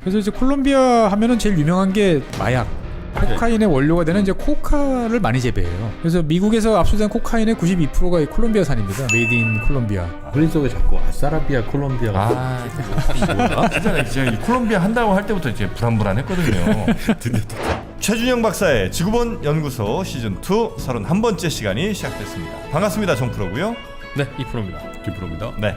그래서 이제 콜롬비아 하면은 제일 유명한 게 마약. 코카인의 원료가 되는 이제 코카를 많이 재배해요. 그래서 미국에서 압수된 코카인의 92%가 이 콜롬비아산입니다. 메이드 인 콜롬비아. 머릿속에 자꾸 아싸라비아 콜롬비아가 진짜 이 콜롬비아 한다고 할 때부터 이제 불안불안했거든요. 드디어 최준영 박사의 지구본 연구소 시즌 2 31번째 시간이 시작됐습니다. 반갑습니다. 정프로고요. 네, 2%입니다. 김프로입니다. 네.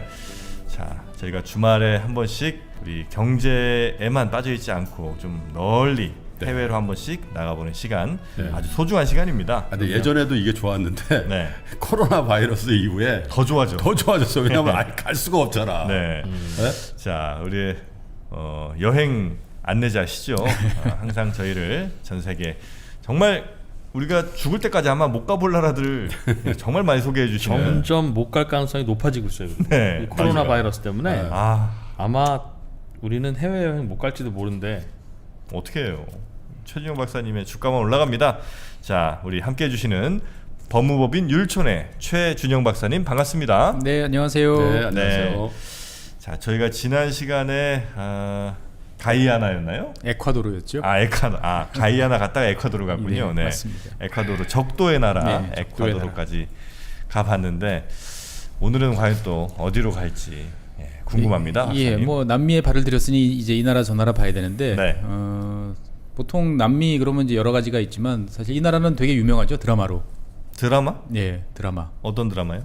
자, 저희가 주말에 한 번씩 우리 경제에만 빠져 있지 않고 좀 널리 해외로 한 번씩 나가보는 시간, 아주 소중한 시간입니다. 근데 예전에도 이게 좋았는데 네. 코로나 바이러스 이후에 더 좋아져. 더 좋아졌어. 왜냐면 아예 갈 수가 없잖아. 네. 네? 자, 우리 여행 안내자시죠. 항상 저희를 전 세계 정말 우리가 죽을 때까지 아마 못 가볼 나라들을 정말 많이 소개해 주시는. 점점 못 갈 가능성이 높아지고 있어요. 네, 이 코로나 맞아요. 바이러스 때문에 아, 아마 우리는 해외 여행 못 갈지도 모르는데 어떻게 해요? 최준영 박사님의 주가만 올라갑니다. 자, 우리 함께 해주시는 법무법인 율촌의 최준영 박사님 반갑습니다. 네, 안녕하세요. 네, 안녕하세요. 자, 저희가 지난 시간에 가이아나였나요? 에콰도르였죠. 가이아나 갔다가 에콰도르 갔군요. 네, 맞습니다. 에콰도르 적도의 나라 네, 에콰도르까지 가봤는데 오늘은 과연 또 어디로 갈지 궁금합니다. 예, 박사님. 뭐 남미에 발을 들였으니 이제 이 나라 저 나라 봐야 되는데 네. 보통 남미 그러면 이제 여러 가지가 있지만 사실 이 나라는 되게 유명하죠. 드라마로. 드라마? 예, 드라마. 어떤 드라마요?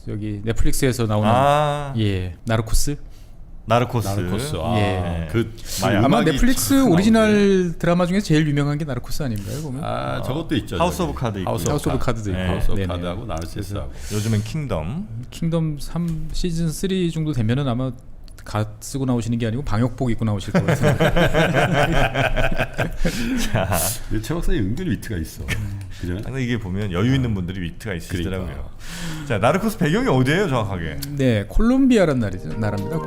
여기 넷플릭스에서 나오는 예, 나르코스. 나르코스. 나르코스. 예. 그 마약. 아마 음악이 넷플릭스 참 오리지널 드라마 중에 제일 유명한 게 나르코스 아닌가요? 보면. 저것도 있죠. 하우스 저기. 오브 카드 있고. 하우스 하우스 오브 카드도 있고. 네. 하우스 오브 네네. 카드하고 나르시스하고. 요즘엔 킹덤. 킹덤 3 시즌 3 정도 되면은 아마 갓 쓰고 나오시는 게 아니고 방역복 입고 나오실 것 같은데. 자, 최 박사님 은근히 위트가 있어. 그죠? 항상 이게 보면 여유 있는 분들이 위트가 있으시더라고요. 그러니까. 자, 나르코스 배경이 어디예요, 정확하게? 네, 콜롬비아라는 나라입니다.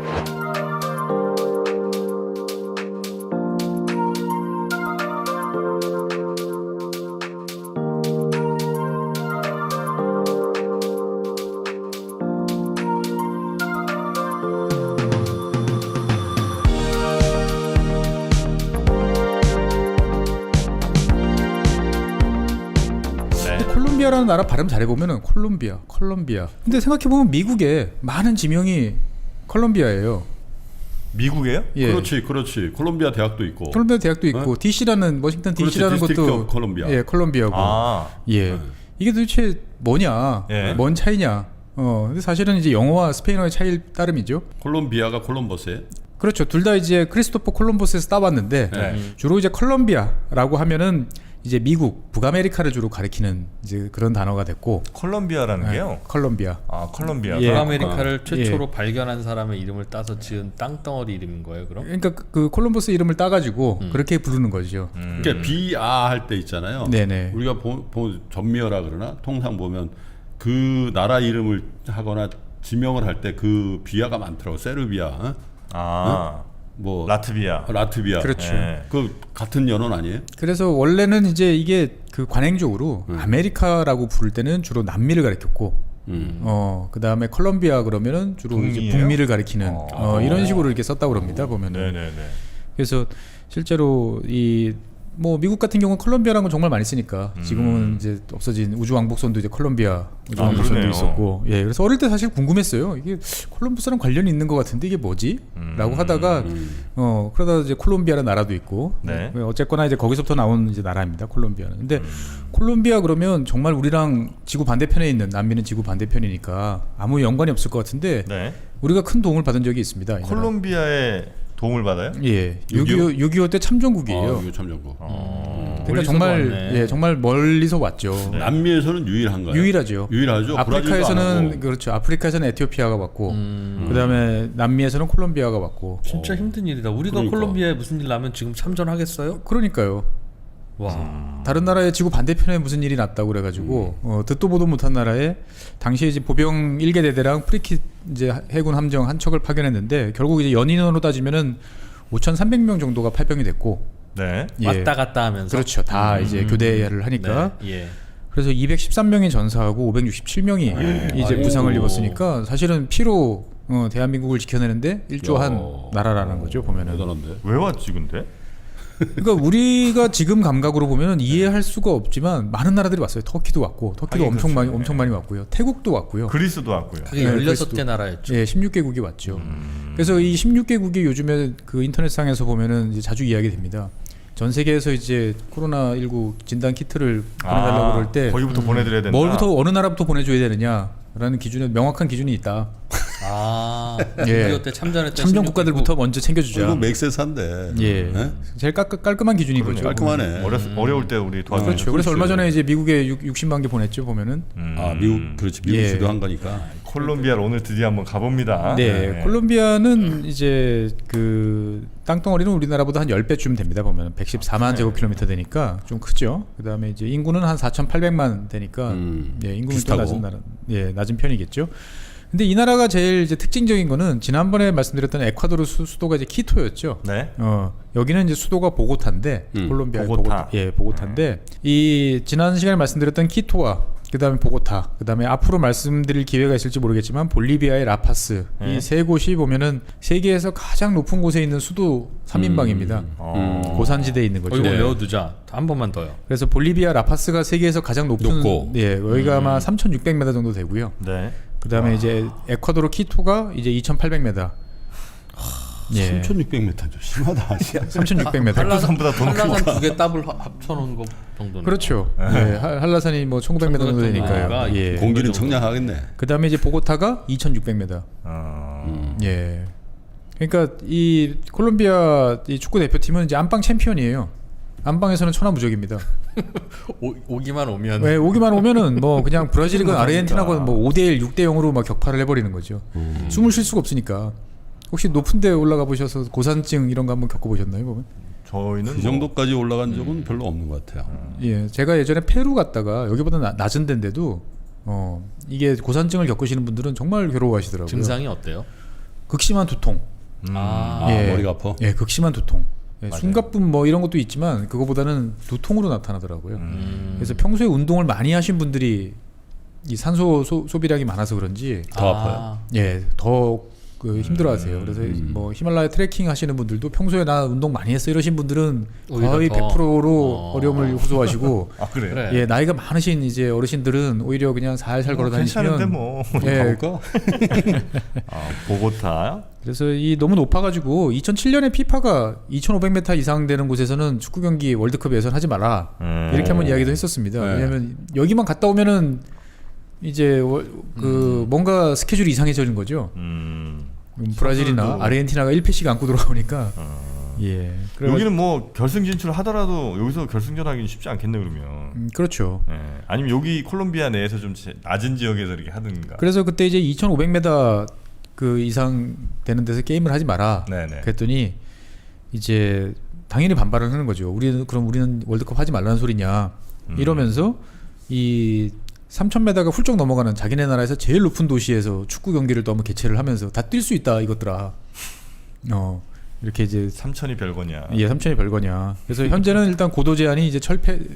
콜롬비아라는 나라 발음 잘해보면은 콜롬비아. 근데 생각해보면 미국에 많은 지명이 콜롬비아예요. 미국이에요? 예. 그렇지. 콜롬비아 대학도 있고. 콜롬비아 대학도 있고 DC라는 워싱턴 그렇지, DC라는 디스트릭트 것도 오브 콜롬비아. 예, 콜롬비아고. 예. 이게 도대체 뭐냐? 예. 뭔 차이냐? 근데 사실은 이제 영어와 스페인어의 차이 따름이죠. 콜롬비아가 콜럼버스에. 그렇죠. 둘 다 이제 크리스토퍼 콜럼버스에서 따봤는데 주로 이제 콜롬비아라고 하면은 이제 미국, 북아메리카를 주로 가리키는 이제 그런 단어가 됐고. 콜롬비아라는 게요? 콜롬비아. 아, 콜롬비아가. 예. 북아메리카를 최초로 발견한 사람의 이름을 따서 지은 땅덩어리 이름인 거예요, 그럼? 그러니까 그 콜럼버스 이름을 따가지고 그렇게 부르는 거죠. 그러니까 비아 할 때 있잖아요. 네네. 우리가 전미어라 그러나 통상 보면 그 나라 이름을 하거나 지명을 할 때 그 비아가 많더라고. 세르비아, 뭐 라트비아. 라트비아. 그렇죠. 예. 그 같은 연원 아니에요? 그래서 원래는 이제 이게 그 관행적으로 아메리카라고 부를 때는 주로 남미를 가리켰고, 그 다음에 콜롬비아 그러면은 주로 이제 북미예요? 북미를 가리키는 이런 식으로 이렇게 썼다고 그럽니다. 보면은. 네네네. 그래서 실제로 이 뭐 미국 같은 경우는 콜롬비아라는 건 정말 많이 쓰니까 지금은 이제 없어진 우주왕복선도 이제 콜롬비아 우주왕복선도 그러네요. 있었고, 예, 그래서 어릴 때 사실 궁금했어요. 이게 콜럼버스랑 관련이 있는 것 같은데 이게 뭐지? 라고 하다가 그러다 이제 콜롬비아라는 나라도 있고, 네. 어쨌거나 이제 거기서부터 나온 이제 나라입니다. 콜롬비아는. 근데 콜롬비아 그러면 정말 우리랑 지구 반대편에 있는, 남미는 지구 반대편이니까 아무 연관이 없을 것 같은데 네. 우리가 큰 도움을 받은 적이 있습니다. 이 나라. 콜롬비아에 도움을 받아요? 예, 6.25 때 참전국이에요. 이거 참전국. 그러니까 멀리서도 정말 왔네. 정말 멀리서 왔죠. 남미에서는 유일한가요? 유일하죠. 유일하죠. 브라질도 안 아프리카에서는 하고. 그렇죠. 아프리카에서는 에티오피아가 왔고, 그다음에 남미에서는 콜롬비아가 왔고. 진짜 힘든 일이다. 우리가 그러니까. 콜롬비아에 무슨 일 나면 지금 참전하겠어요? 그러니까요. 와. 다른 나라의 지구 반대편에 무슨 일이 났다고 그래가지고 듣도 보도 못한 나라에 당시에 이제 보병 1개 대대랑 프리킷 이제 해군 함정 한 척을 파견했는데 결국 이제 연인원으로 따지면은 5,300명 정도가 파병이 됐고. 네. 예. 왔다 갔다 하면서. 그렇죠. 다 이제 교대를 하니까. 네. 예. 그래서 213명이 전사하고 567명이 이제 아이고. 부상을 입었으니까 사실은 피로 대한민국을 지켜내는데 일조한 나라라는 거죠. 보면은. 대단한데. 왜 왔지 근데? 그러니까 우리가 지금 감각으로 보면은 이해할 수가 없지만 많은 나라들이 왔어요. 터키도 왔고, 터키도 하긴 엄청 그렇죠. 엄청 많이 왔고요. 태국도 왔고요. 그리스도 왔고요. 그게 네, 16개 나라였죠. 예, 16개국이 왔죠. 그래서 이 16개국이 요즘에 그 인터넷상에서 보면은 이제 자주 이야기됩니다. 전 세계에서 이제 코로나19 진단 키트를 보내달라고 그럴 때 거기부터 보내드려야 된다. 뭘부터 어느 나라부터 보내줘야 되느냐라는 기준에 명확한 기준이 있다. 예. 6.25 때 참전했던 참전 16개국. 국가들부터 먼저 챙겨주자. 이거 맥세산데. 예, 네? 제일 깔끔한 기준인 거죠. 깔끔하네. 어려울 때 우리 도와주는. 그렇죠. 그래서 얼마 전에 이제 미국에 60만 개 보냈죠. 보면은. 아 미국 그렇지 미국 예. 주도한 거니까. 콜롬비아로 오늘 드디어 한번 가봅니다. 네, 콜롬비아는 이제 그 땅덩어리는 우리나라보다 한 10배쯤 됩니다. 보면 114만 제곱킬로미터 되니까 좀 크죠. 그다음에 이제 인구는 한 4,800만 되니까 예, 인구는 좀 비슷하고. 낮은 나라, 예, 낮은 편이겠죠. 근데 이 나라가 제일 이제 특징적인 거는 지난번에 말씀드렸던 에콰도르 수도가 이제 키토였죠. 네. 여기는 이제 수도가 보고타인데 콜롬비아의 보고타. 보고타인데 이 지난 시간에 말씀드렸던 키토와 그다음에 보고타, 그다음에 앞으로 말씀드릴 기회가 있을지 모르겠지만 볼리비아의 라파스 이 세 곳이 보면은 세계에서 가장 높은 곳에 있는 수도 3인방입니다. 고산지대에 있는 거죠. 이거 네. 외워두자. 한 번만 더요. 그래서 볼리비아 라파스가 세계에서 가장 높은 높고. 예, 여기가 아마 3,600m 정도 되고요. 네. 그다음에 이제 에콰도르 키토가 이제 2,800m. 예. 3,600m죠. 심하다. 3,600m. 백두산보다 더 높고. 한라산 두 개 더블 합쳐놓은 거 정도는. 그렇죠. 예, 한라산이 뭐 1,900m 정도 되니까요. 정도가 예. 공기는 청량하겠네. 그다음에 이제 보고타가 2,600m. 예. 그러니까 이 콜롬비아 이 축구 대표팀은 이제 안방 챔피언이에요. 안방에서는 천하무적입니다. 오기만 오면. 왜 오기만 오면은 뭐 그냥 브라질이건 아르헨티나건 뭐 5대1, 6대0으로 막 격파를 해버리는 거죠. 숨을 쉴 수가 없으니까. 혹시 높은데 올라가 보셔서 고산증 이런 거 한번 겪어보셨나요, 보면? 저희는 그 정도까지 올라간 적은 별로 없는 것 같아요. 예, 제가 예전에 페루 갔다가 여기보다 낮은 데인데도 이게 고산증을 겪으시는 분들은 정말 괴로워하시더라고요. 증상이 어때요? 극심한 두통. 예. 머리가 아파. 예, 극심한 두통. 예, 숨가쁨 뭐 이런 것도 있지만 그거보다는 두통으로 나타나더라고요. 그래서 평소에 운동을 많이 하신 분들이 이 산소 소비량이 많아서 그런지 더 아파요. 예, 더 그 힘들어하세요. 그래서 뭐 히말라야 트레킹 하시는 분들도 평소에 나 운동 많이 했어 이러신 분들은 오히려 거의 더. 100%로 어려움을 호소하시고 아 그래요? 그래. 예, 나이가 많으신 이제 어르신들은 오히려 그냥 살살 걸어 다니시면 괜찮은데 뭐. 예, 가볼까? 보고타. 그래서 이 너무 높아가지고 2007년에 피파가 2,500m 이상 되는 곳에서는 축구 경기 월드컵 예선 하지 마라 이렇게 한번 이야기도 했었습니다. 네. 왜냐하면 여기만 갔다 오면은 이제 뭔가 스케줄이 이상해지는 거죠. 브라질이나 선수들도- 아르헨티나가 1패씩 안고 들어오니까 예. 여기는 뭐 결승 진출 하더라도 여기서 결승전 하기는 쉽지 않겠네 그러면. 그렇죠. 예. 아니면 여기 콜롬비아 내에서 좀 낮은 지역에서 이렇게 하든가. 그래서 그때 이제 2,500m 그 이상 되는 데서 게임을 하지 마라. 네네. 그랬더니 이제 당연히 반발을 하는 거죠. 우리는 월드컵 하지 말라는 소리냐 이러면서 이 3,000m가 훌쩍 넘어가는 자기네 나라에서 제일 높은 도시에서 축구 경기를 또 한번 개최를 하면서 다 뛸 수 있다 이것들아. 이렇게 이제 3천이 별거냐. 예, 3,000이 별거냐. 그래서 현재는 일단 고도 제한이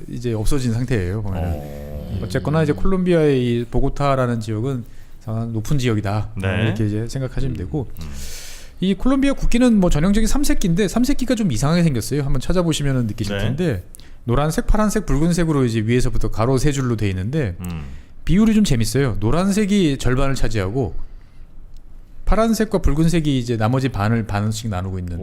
이제 없어진 상태예요. 보면은. 어쨌거나 이제 콜롬비아의 이 보고타라는 지역은 상당히 높은 지역이다. 네. 이렇게 이제 생각하시면 되고. 이 콜롬비아 국기는 뭐 전형적인 삼색기인데 삼색기가 좀 이상하게 생겼어요. 한번 찾아보시면 느끼실 네. 텐데 노란색, 파란색, 붉은색으로 이제 위에서부터 가로 세 줄로 돼 있는데 비율이 좀 재밌어요. 노란색이 절반을 차지하고 파란색과 붉은색이 이제 나머지 반씩 나누고 있는.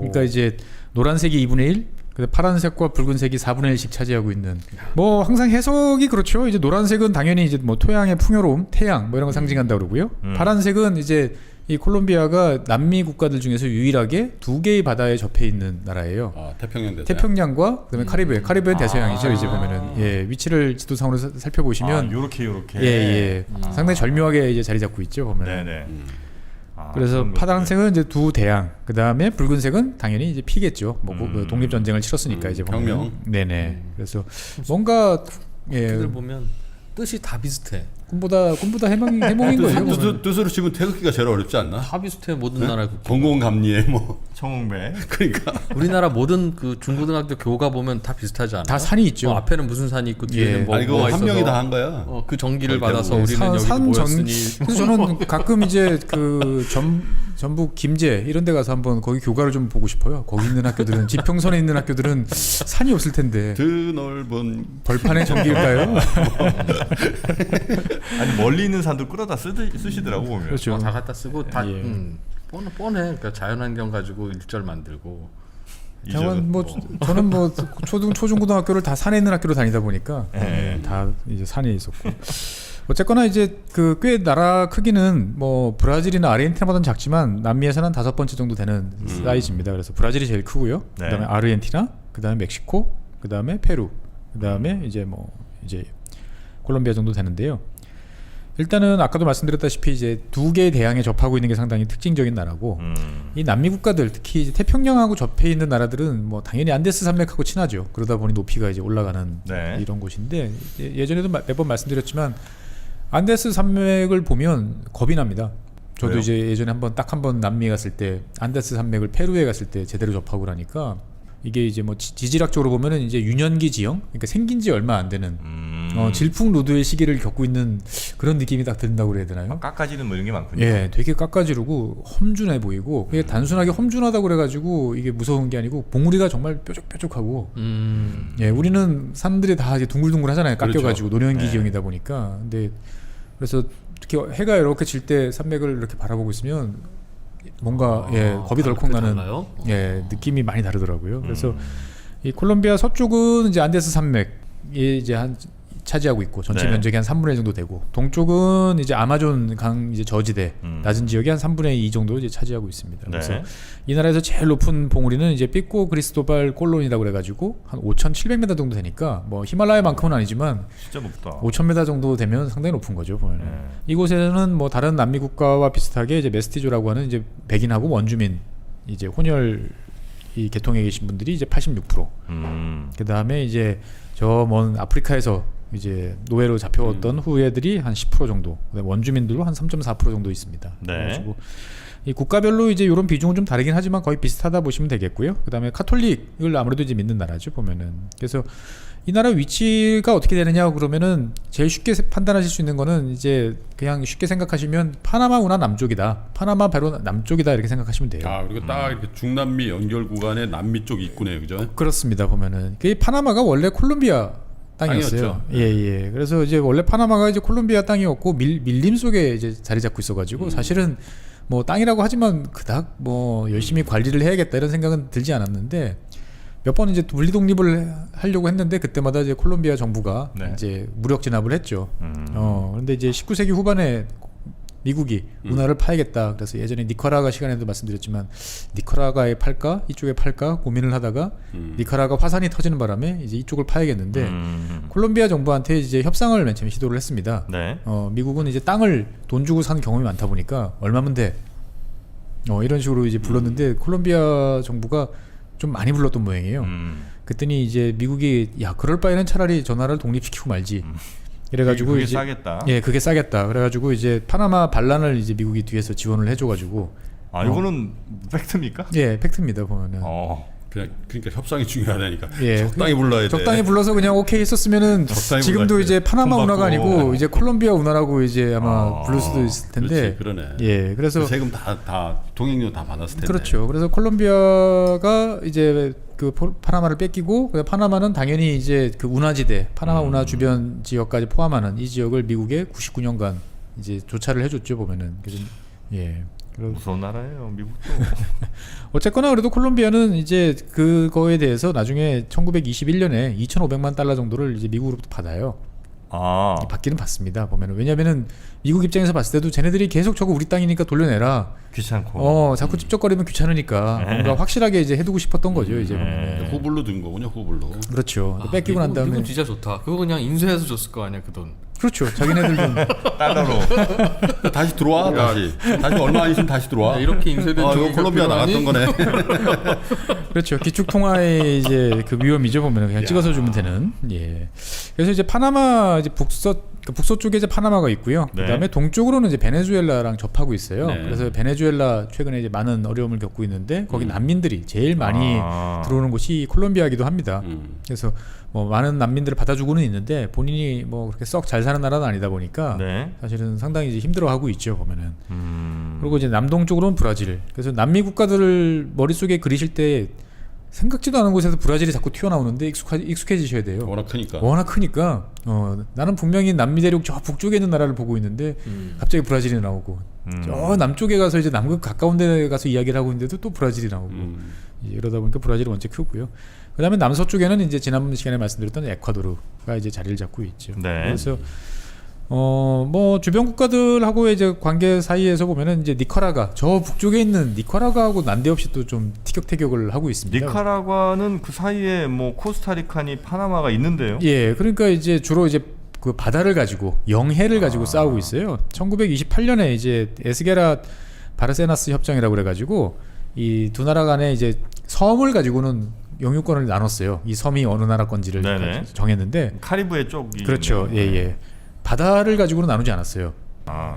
그러니까 이제 노란색이 2분의 1, 파란색과 붉은색이 4분의 1씩 차지하고 있는. 뭐 항상 해석이 그렇죠. 이제 노란색은 당연히 이제 뭐 토양의 풍요로움, 태양 뭐 이런 거 상징한다 그러고요. 파란색은 이제 이 콜롬비아가 남미 국가들 중에서 유일하게 2개의 바다에 접해 있는 나라예요. 태평양 대서양. 태평양과 그다음에 카리브해 대서양이죠. 이제 보면은 예, 위치를 지도상으로 살펴보시면 요렇게 예. 상당히 절묘하게 이제 자리 잡고 있죠. 보면. 네네. 그래서 그런 파란색은 이제 두 대양, 그 다음에 붉은색은 당연히 이제 피겠죠. 뭐 독립 전쟁을 치렀으니까 이제 보면. 혁명. 네네. 그래서 뭔가 국기들 예, 보면 뜻이 다 비슷해. 꿈보다 해몽인 거예요. 보면. 뜻으로 치면 태극기가 제일 어렵지 않나? 다 비슷해 모든 나라 국기. 공공감리에 뭐 청홍배. 그러니까 우리나라 모든 그 중고등학교 교가 보면 다 비슷하지 않아? 다 산이 있죠. 앞에는 무슨 산이 있고 뒤에는 예. 뭐 아니 그거 뭐가 한 있어서 명이 다 한 거야. 그 전기를 거의 받아서 대부분. 우리는 여기 모였으니 그래서 저는 가끔 이제 그 전북 김제 이런 데 가서 한번 거기 교가를 좀 보고 싶어요. 거기 있는 학교들은 지평선에 있는 학교들은 산이 없을 텐데 드넓은 벌판의 전기일까요? 아니 멀리 있는 산도 끌어다 쓰시더라고 보면. 그렇죠. 다 갖다 쓰고 다 예. 뻔해. 그러니까 자연환경 가지고 일절 만들고. 다만 뭐 저는 뭐 초중고등학교를 다 산에 있는 학교로 다니다 보니까 예. 다 이제 산에 있었고 어쨌거나 이제 그 꽤 나라 크기는 뭐 브라질이나 아르헨티나보다는 작지만 남미에서는 5번째 정도 되는 사이즈입니다. 그래서 브라질이 제일 크고요. 네. 그다음에 아르헨티나, 그다음에 멕시코, 그다음에 페루, 그다음에 이제 콜롬비아 정도 되는데요. 일단은 아까도 말씀드렸다시피 이제 2개의 대양에 접하고 있는 게 상당히 특징적인 나라고 이 남미 국가들 특히 이제 태평양하고 접해 있는 나라들은 뭐 당연히 안데스 산맥하고 친하죠. 그러다 보니 높이가 이제 올라가는 네. 이런 곳인데 예전에도 몇 번 말씀드렸지만 안데스 산맥을 보면 겁이 납니다. 저도 왜요? 이제 예전에 딱 한 번 남미에 갔을 때 안데스 산맥을 페루에 갔을 때 제대로 접하고 나니까 이게 이제 뭐 지질학적으로 보면은 이제 유년기 지형, 그러니까 생긴 지 얼마 안 되는 질풍노도의 시기를 겪고 있는 그런 느낌이 딱 든다고 그래야 되나요? 깎아지는 뭐 이런 게 많군요. 예, 되게 깎아지르고 험준해 보이고 그게 단순하게 험준하다고 그래가지고 이게 무서운 게 아니고 봉우리가 정말 뾰족뾰족하고 예, 우리는 산들이 다 이제 둥글둥글하잖아요. 깎여가지고 노년기 네. 지형이다 보니까 근데 그래서 특히 해가 이렇게 질 때 산맥을 이렇게 바라보고 있으면 뭔가 예, 겁이 덜컥 나는 달라요? 예, 느낌이 많이 다르더라고요. 그래서 이 콜롬비아 서쪽은 이제 안데스 산맥이 이제 한 차지하고 있고 전체 네. 면적이 한 3분의 1 정도 되고 동쪽은 이제 아마존 강 이제 저지대 낮은 지역이 한 3분의 2 정도 이제 차지하고 있습니다. 그래서 네. 이 나라에서 제일 높은 봉우리는 이제 삐꼬 크리스토발 콜론이라고 그래가지고 한 5,700m 정도 되니까 뭐 히말라야만큼은 아니지만 진짜 높다. 5,000m 정도 되면 상당히 높은 거죠 보면은. 네. 이곳에는 뭐 다른 남미 국가와 비슷하게 이제 메스티조라고 하는 이제 백인하고 원주민 이제 혼혈 이 계통에 계신 분들이 이제 86%. 그 다음에 이제 저 먼 아프리카에서 이제 노예로 잡혀왔던 후예들이 한 10% 정도, 그다음에 원주민들도 한 3.4% 정도 있습니다. 네. 그래가지고 이 국가별로 이제 이런 비중은 좀 다르긴 하지만 거의 비슷하다 보시면 되겠고요. 그다음에 카톨릭을 아무래도 이제 믿는 나라죠 보면은. 그래서 이 나라 위치가 어떻게 되느냐 그러면은 제일 쉽게 판단하실 수 있는 거는 이제 그냥 쉽게 생각하시면 파나마 운하 남쪽이다, 파나마 배로 남쪽이다 이렇게 생각하시면 돼요. 아 그리고 딱 이렇게 중남미 연결 구간에 남미 쪽 있구네요, 그죠? 그렇습니다. 보면은 그 파나마가 원래 콜롬비아 땅이었어요. 땅이었죠. 예. 그래서 이제 원래 파나마가 이제 콜롬비아 땅이었고 밀림 속에 이제 자리 잡고 있어가지고 사실은 뭐 땅이라고 하지만 그닥 뭐 열심히 관리를 해야겠다 이런 생각은 들지 않았는데 몇 번 이제 분리 독립을 하려고 했는데 그때마다 이제 콜롬비아 정부가 네. 이제 무력 진압을 했죠. 그런데 이제 19세기 후반에 미국이 운하를 파야겠다. 그래서 예전에 니카라과 시간에도 말씀드렸지만 니카라과에 팔까 이쪽에 팔까 고민을 하다가 니카라과 화산이 터지는 바람에 이제 이쪽을 파야겠는데 콜롬비아 정부한테 이제 협상을 맨 처음에 시도를 했습니다. 네. 미국은 이제 땅을 돈 주고 산 경험이 많다 보니까 얼마면 돼? 이런 식으로 이제 불렀는데 콜롬비아 정부가 좀 많이 불렀던 모양이에요. 그랬더니 이제 미국이 야 그럴 바에는 차라리 저 나라를 독립시키고 말지. 이래가지고 그게 이제 싸겠다. 예, 그게 싸겠다. 그래가지고 이제 파나마 반란을 이제 미국이 뒤에서 지원을 해줘가지고 아 이거는 팩트입니까? 예, 팩트입니다 보면은. 그냥 그러니까 협상이 중요하다니까. 예, 적당히 불러야 돼. 적당히 불러서 그냥 오케이 했었으면은 적당히 지금도 불러야 이제 돼. 파나마 돈 운하가 받고. 아니고 이제 콜롬비아 운하라고 이제 아마 부를 수도 있을 텐데. 그렇지, 그러네. 예, 그래서 그 세금 다 동행료 다 받았을 텐데. 그렇죠. 그래서 콜롬비아가 이제 그 파나마를 뺏기고 파나마는 당연히 이제 그 운하지대, 파나마 운하 주변 지역까지 포함하는 이 지역을 미국에 99년간 이제 조차를 해줬죠 보면은. 그래서 예. 무서운 나라예요, 미국도. 어쨌거나 그래도 콜롬비아는 이제 그거에 대해서 나중에 1921년에 2,500만 달러 정도를 이제 미국으로부터 받아요. 받기는 받습니다. 보면은 왜냐면은 미국 입장에서 봤을 때도 쟤네들이 계속 저거 우리 땅이니까 돌려내라. 귀찮고. 자꾸 찝쩍거리면 귀찮으니까 뭔가 확실하게 이제 해두고 싶었던 거죠. 이제 보면은. 후불로 든 거군요, 후불로. 그렇죠. 뺏기고 난 다음에 미국 진짜 좋다. 그거 그냥 인수해서 줬을 거 아니야 그 돈. 그렇죠. 자기네들 좀 달러로. 다시 들어와, 다시 얼마 안 있으면 다시 들어와. 이렇게 인쇄된 이거 종이가 콜롬비아 나갔던 필요하니? 거네. 그렇죠. 기축 통화의 이제 그 위험이죠 보면은 그냥 찍어서 주면 되는. 예. 그래서 이제 파나마 이제 북서 그 북서쪽에 이제 파나마가 있고요. 네. 그다음에 동쪽으로는 이제 베네수엘라랑 접하고 있어요. 네. 그래서 베네수엘라 최근에 이제 많은 어려움을 겪고 있는데 거기 난민들이 제일 많이 들어오는 곳이 콜롬비아이기도 합니다. 그래서 뭐 많은 난민들을 받아주고는 있는데 본인이 뭐 그렇게 썩 잘 사는 나라는 아니다 보니까 네. 사실은 상당히 이제 힘들어하고 있죠 보면은. 그리고 이제 남동쪽으로는 브라질. 그래서 남미 국가들을 머릿속에 그리실 때 생각지도 않은 곳에서 브라질이 자꾸 튀어나오는데 익숙해지셔야 돼요. 워낙 크니까. 워낙 크니까 나는 분명히 남미 대륙 저 북쪽에 있는 나라를 보고 있는데 갑자기 브라질이 나오고 저 남쪽에 가서 이제 남극 가까운 데 가서 이야기를 하고 있는데도 또 브라질이 나오고 이러다 보니까 브라질이 원체 크고요. 그다음에 남서쪽에는 이제 지난번 시간에 말씀드렸던 에콰도르가 이제 자리를 잡고 있죠. 네. 그래서 뭐 주변 국가들하고의 이제 관계 사이에서 보면은 이제 니카라가 저 북쪽에 있는 니카라가하고 난데없이 또 좀 티격태격을 하고 있습니다. 니카라과는 그 사이에 뭐 코스타리카니 파나마가 있는데요. 예, 그러니까 이제 주로 이제 그 바다를 가지고 영해를 가지고 싸우고 있어요. 1928년에 이제 에스게라 바르세나스 협정이라고 그래가지고 이 두 나라 간에 이제 섬을 가지고는 영유권을 나눴어요. 이 섬이 어느 나라 건지를 네네. 정했는데 카리브해 쪽이 그렇죠. 있네요. 예. 바다를 가지고는 나누지 않았어요.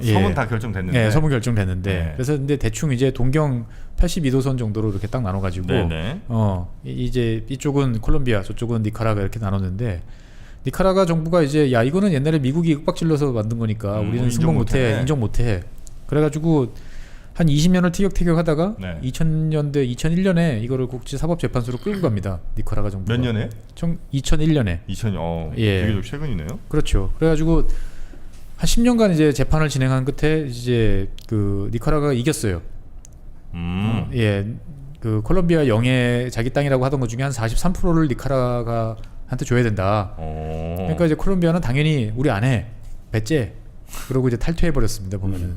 섬은 다 결정됐는데. 네, 섬은 결정됐는데. 네. 그래서 근데 대충 이제 동경 82도선 정도로 이렇게 딱 나눠가지고 네네. 이제 이쪽은 콜롬비아, 저쪽은 니카라가 이렇게 나눴는데 니카라가 정부가 이제 야 이거는 옛날에 미국이 윽박질러서 만든 거니까 우리는 인정 승복 못해, 못해. 인정 못해. 그래가지고 한 20년을 티격태격하다가 네. 2000년대, 2001년에 이거를 국제사법재판소로 끌고 갑니다. 니카라가 정부가. 몇 년에? 2001년에. 2000. 예. 되게 좀 최근이네요. 그렇죠. 그래가지고 한 10년간 이제 재판을 진행한 끝에 이제 그 니카라가가 이겼어요. 예, 그 콜롬비아 영해 자기 땅이라고 하던 것 중에 한 43%를 니카라가한테 줘야 된다. 그러니까 이제 콜롬비아는 당연히 우리 안 해, 배째. 그러고 이제 탈퇴해 버렸습니다. 보면은.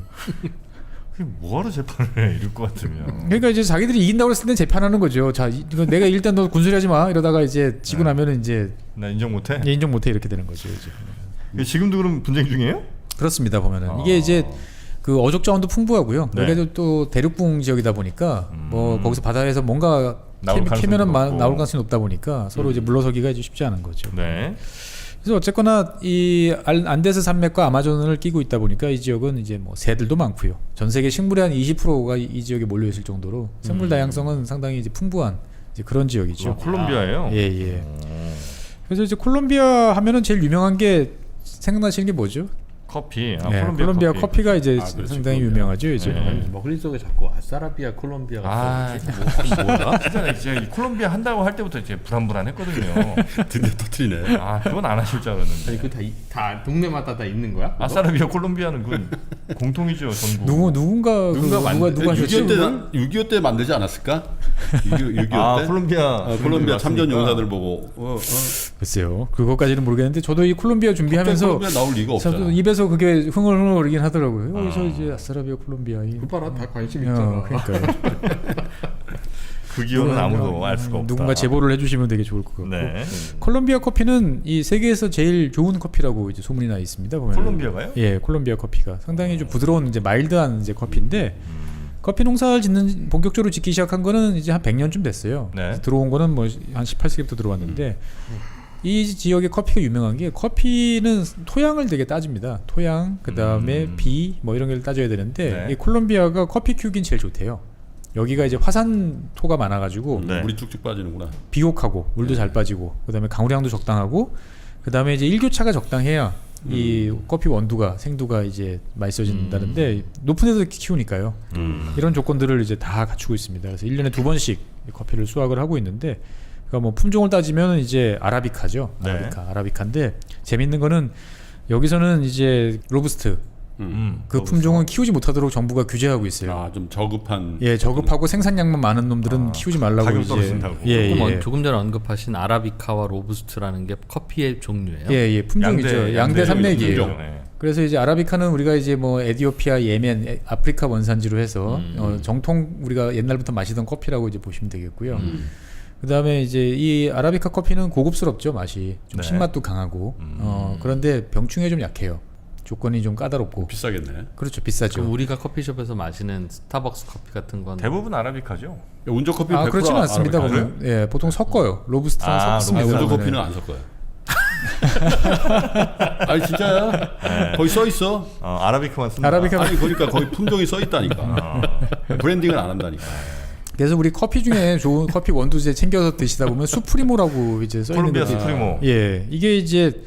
그게 뭐하러 재판을 해 이럴 것 같으면. 그러니까 이제 자기들이 이긴다고 했을 땐 재판하는 거죠. 자, 이거 내가 일단 너 군소리하지 마. 이러다가 이제 지고 나면은 이제 나 인정 못해? 인정 못해 이렇게 되는 거죠. 이제. 이게 지금도 그럼 분쟁 중이에요? 그렇습니다. 보면은 이게 이제 그 어족 자원도 풍부하고요. 네. 여기가 또 대륙붕 지역이다 보니까 뭐 거기서 바다에서 뭔가 나올 가능성이 캐면은 높고. 나올 가능성이 높다 보니까 서로 이제 물러서기가 이제 쉽지 않은 거죠. 네. 그래서 어쨌거나 이 안데스 산맥과 아마존을 끼고 있다 보니까 이 지역은 이제 뭐 새들도 많고요. 전 세계 식물의 한 20%가 이 지역에 몰려 있을 정도로 생물 다양성은 상당히 이제 풍부한 이제 그런 지역이죠. 콜롬비아예요. 예. 그래서 이제 콜롬비아 하면은 제일 유명한 게 생각나시는 게 뭐죠? 커피. 네, 콜롬비아 커피가 이제 그렇지, 상당히 콜롬비아. 유명하죠. 이제. 네. 머릿속에 자꾸 아싸라비아 콜롬비아가 뭐야? 진짜 이 콜롬비아 한다고 할 때부터 이제 불안불안했거든요. 드디어 터트리네. 그건 안 하실 줄 알았는데. 아니 그다 동네마다 다 있는 거야? 아싸라비아 콜롬비아는 그건 공통이죠 전국. 누군가 누가 하셨지? 6.25 때 만들지 않았을까? 6.25 때? 콜롬비아. 콜롬비아 참전 왔으니까. 용사들 보고. 글쎄요. 그것까지는 모르겠는데 저도 이 콜롬비아 준비하면서 콜롬비아 나올 리가 없잖아. 저도 입에서 그게 흥얼흥얼거리긴 하더라고요. 여기서 이제 아싸라비아 콜롬비아. 그 봐라 다 관심 있잖아. 그러니까요. 그 기호는 아무도 알 수가 없다. 누군가 제보를 해주시면 되게 좋을 것 같고. 네. 콜롬비아 커피는 이 세계에서 제일 좋은 커피라고 이제 소문이 나 있습니다. 보면은. 콜롬비아가요? 예, 콜롬비아 커피가 상당히 좀 부드러운 이제 마일드한 이제 커피인데 커피 농사를 짓는 본격적으로 짓기 시작한 거는 이제 한 100년쯤 됐어요. 네. 들어온 거는 뭐 한 18세기부터 들어왔는데 이 지역의 커피가 유명한 게 커피는 토양을 되게 따집니다. 토양, 그다음에 비 뭐 이런 걸 따져야 되는데 네. 이 콜롬비아가 커피 키우긴 제일 좋대요. 여기가 이제 화산토가 많아가지고 네. 물이 쭉쭉 빠지는구나. 비옥하고 물도 잘 빠지고 그다음에 강우량도 적당하고 그다음에 이제 일교차가 적당해야 이 커피 원두가 생두가 이제 맛있어진다는데 높은 데서 키우니까요. 이런 조건들을 이제 다 갖추고 있습니다. 그래서 1년에 2번씩 커피를 수확을 하고 있는데 그러니까 뭐 품종을 따지면 이제 아라비카죠. 네. 아라비카인데 재밌는 거는 여기서는 이제 로부스트 그 품종은 키우지 못하도록 정부가 규제하고 있어요. 좀 저급한. 예, 저급하고 생산량만 많은 놈들은 키우지 말라고 가격 이제 떨어진다고. 조금 전에 언급하신 아라비카와 로부스트라는 게 커피의 종류예요. 예, 품종이죠. 양대 산맥이에요. 품종. 네. 그래서 이제 아라비카는 우리가 이제 뭐 에티오피아, 예멘, 아프리카 원산지로 해서 정통 우리가 옛날부터 마시던 커피라고 이제 보시면 되겠고요. 그다음에 이제 이 아라비카 커피는 고급스럽죠, 맛이. 좀 네. 신맛도 강하고. 그런데 병충해 좀 약해요. 조건이 좀 까다롭고. 비싸겠네. 그렇죠, 비싸죠. 그럼 우리가 커피숍에서 마시는 스타벅스 커피 같은 건 대부분 아라비카죠. 운조 커피 아, 100% 그렇지는 않습니다. 아라비카. 보면 예, 보통 섞어요. 로부스트랑 섞습니다. 운조 보면은. 커피는 안 섞어요. 아니 진짜야. 거기 써 있어. 아라비카만 쓴다. 아니 그러니까 거기 품종이 써 있다니까. 브랜딩을 안 한다니까. 그래서 우리 커피 중에 좋은 커피 원두제 챙겨서 드시다 보면 수프리모라고 이제 써 있는 콜롬비아 게 수프리모. 예, 이게 이제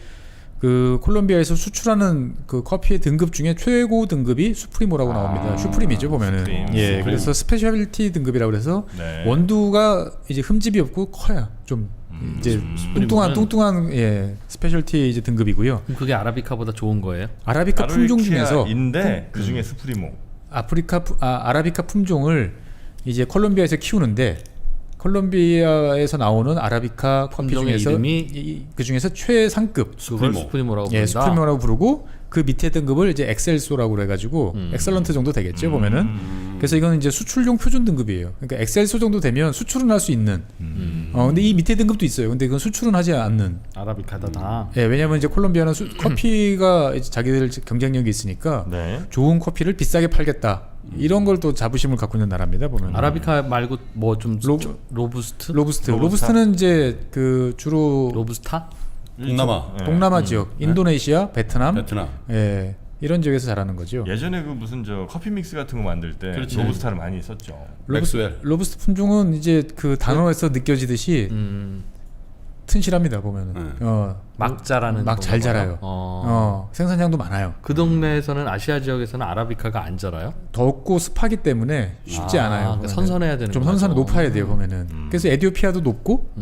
그 콜롬비아에서 수출하는 그 커피의 등급 중에 최고 등급이 수프리모라고 나옵니다. 슈프림이죠 보면은. 수프림. 예, 수프림. 그래서 스페셜티 등급이라고 그래서 네. 원두가 이제 흠집이 없고 커요. 좀 이제 뚱뚱한 예 스페셜티 이제 등급이고요. 그럼 그게 아라비카보다 좋은 거예요? 아라비카 품종 중에서 인데 그 중에 수프리모. 아라비카 품종을 이제 콜롬비아에서 키우는데 콜롬비아에서 나오는 아라비카 커피 품종의 중에서 이름이 그 중에서 최상급 그걸 수프리모라고 부른다. 예, 수프리모라고 부르고 그 밑에 등급을 이제 엑셀소라고 그래가지고 엑셀런트 정도 되겠죠 보면은. 그래서 이거는 이제 수출용 표준 등급이에요. 그러니까 엑셀소 정도 되면 수출은 할 수 있는. 근데 이 밑에 등급도 있어요. 근데 그건 수출은 하지 않는. 아라비카다 다. 예, 왜냐하면 이제 콜롬비아는 커피가 이제 자기들 경쟁력이 있으니까 네. 좋은 커피를 비싸게 팔겠다. 이런 걸 또 자부심을 갖고 있는 나라입니다 보면. 아라비카 말고 뭐 좀 로부스트? 로부스트는 이제 그 주로 로부스타? 동남아. 동남아 지역, 인도네시아, 베트남, 예, 이런 지역에서 자라는 거죠. 예전에 그 무슨 저 커피 믹스 같은 거 만들 때 그렇지. 로부스타를 많이 썼죠. 맥스웰. 로부스트 품종은 이제 그 단어에서 느껴지듯이 튼실합니다 보면은. 막 자라는 막 잘 건가요? 자라요. 생산량도 많아요. 그 동네에서는 아시아 지역에서는 아라비카가 안 자라요? 덥고 습하기 때문에 쉽지 않아요. 그러니까 보면은. 선선해야 되는 좀 거죠. 선선이 높아야 돼요 보면은. 그래서 에티오피아도 높고,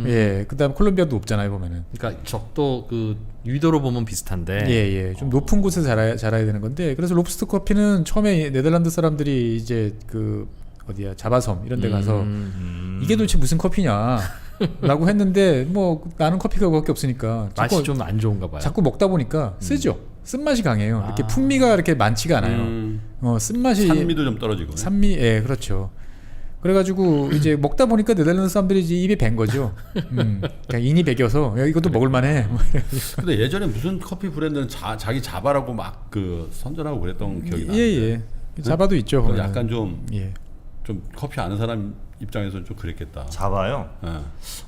예, 그다음 콜롬비아도 높잖아요 보면은. 그러니까 적도 그 유도로 보면 비슷한데. 예, 좀 높은 곳에서 자라야 되는 건데, 그래서 로부스트 커피는 처음에 네덜란드 사람들이 이제 그 어디야 자바섬 이런 데 가서 이게 도대체 무슨 커피냐 라고 했는데 뭐 나는 커피가 그거밖에 없으니까 맛이 좀 안 좋은가 봐요. 자꾸 먹다 보니까 쓰죠. 쓴맛이 강해요. 이렇게 풍미가 이렇게 많지가 않아요. 쓴맛이 산미도 좀 떨어지고. 예, 그렇죠. 그래가지고 이제 먹다 보니까 네덜란드 사람들이 이제 입에 밴 거죠. 그냥 인이 배겨서 야, 이것도 먹을만해. 뭐 근데 예전에 무슨 커피 브랜드는 자기 자바라고 막 그 선전하고 그랬던 기억이 나는데. 예. 자바도 있죠. 그건 보면은. 약간 좀 예. 커피 아는 사람 입장에서는 좀 그랬겠다. 자바요. 예.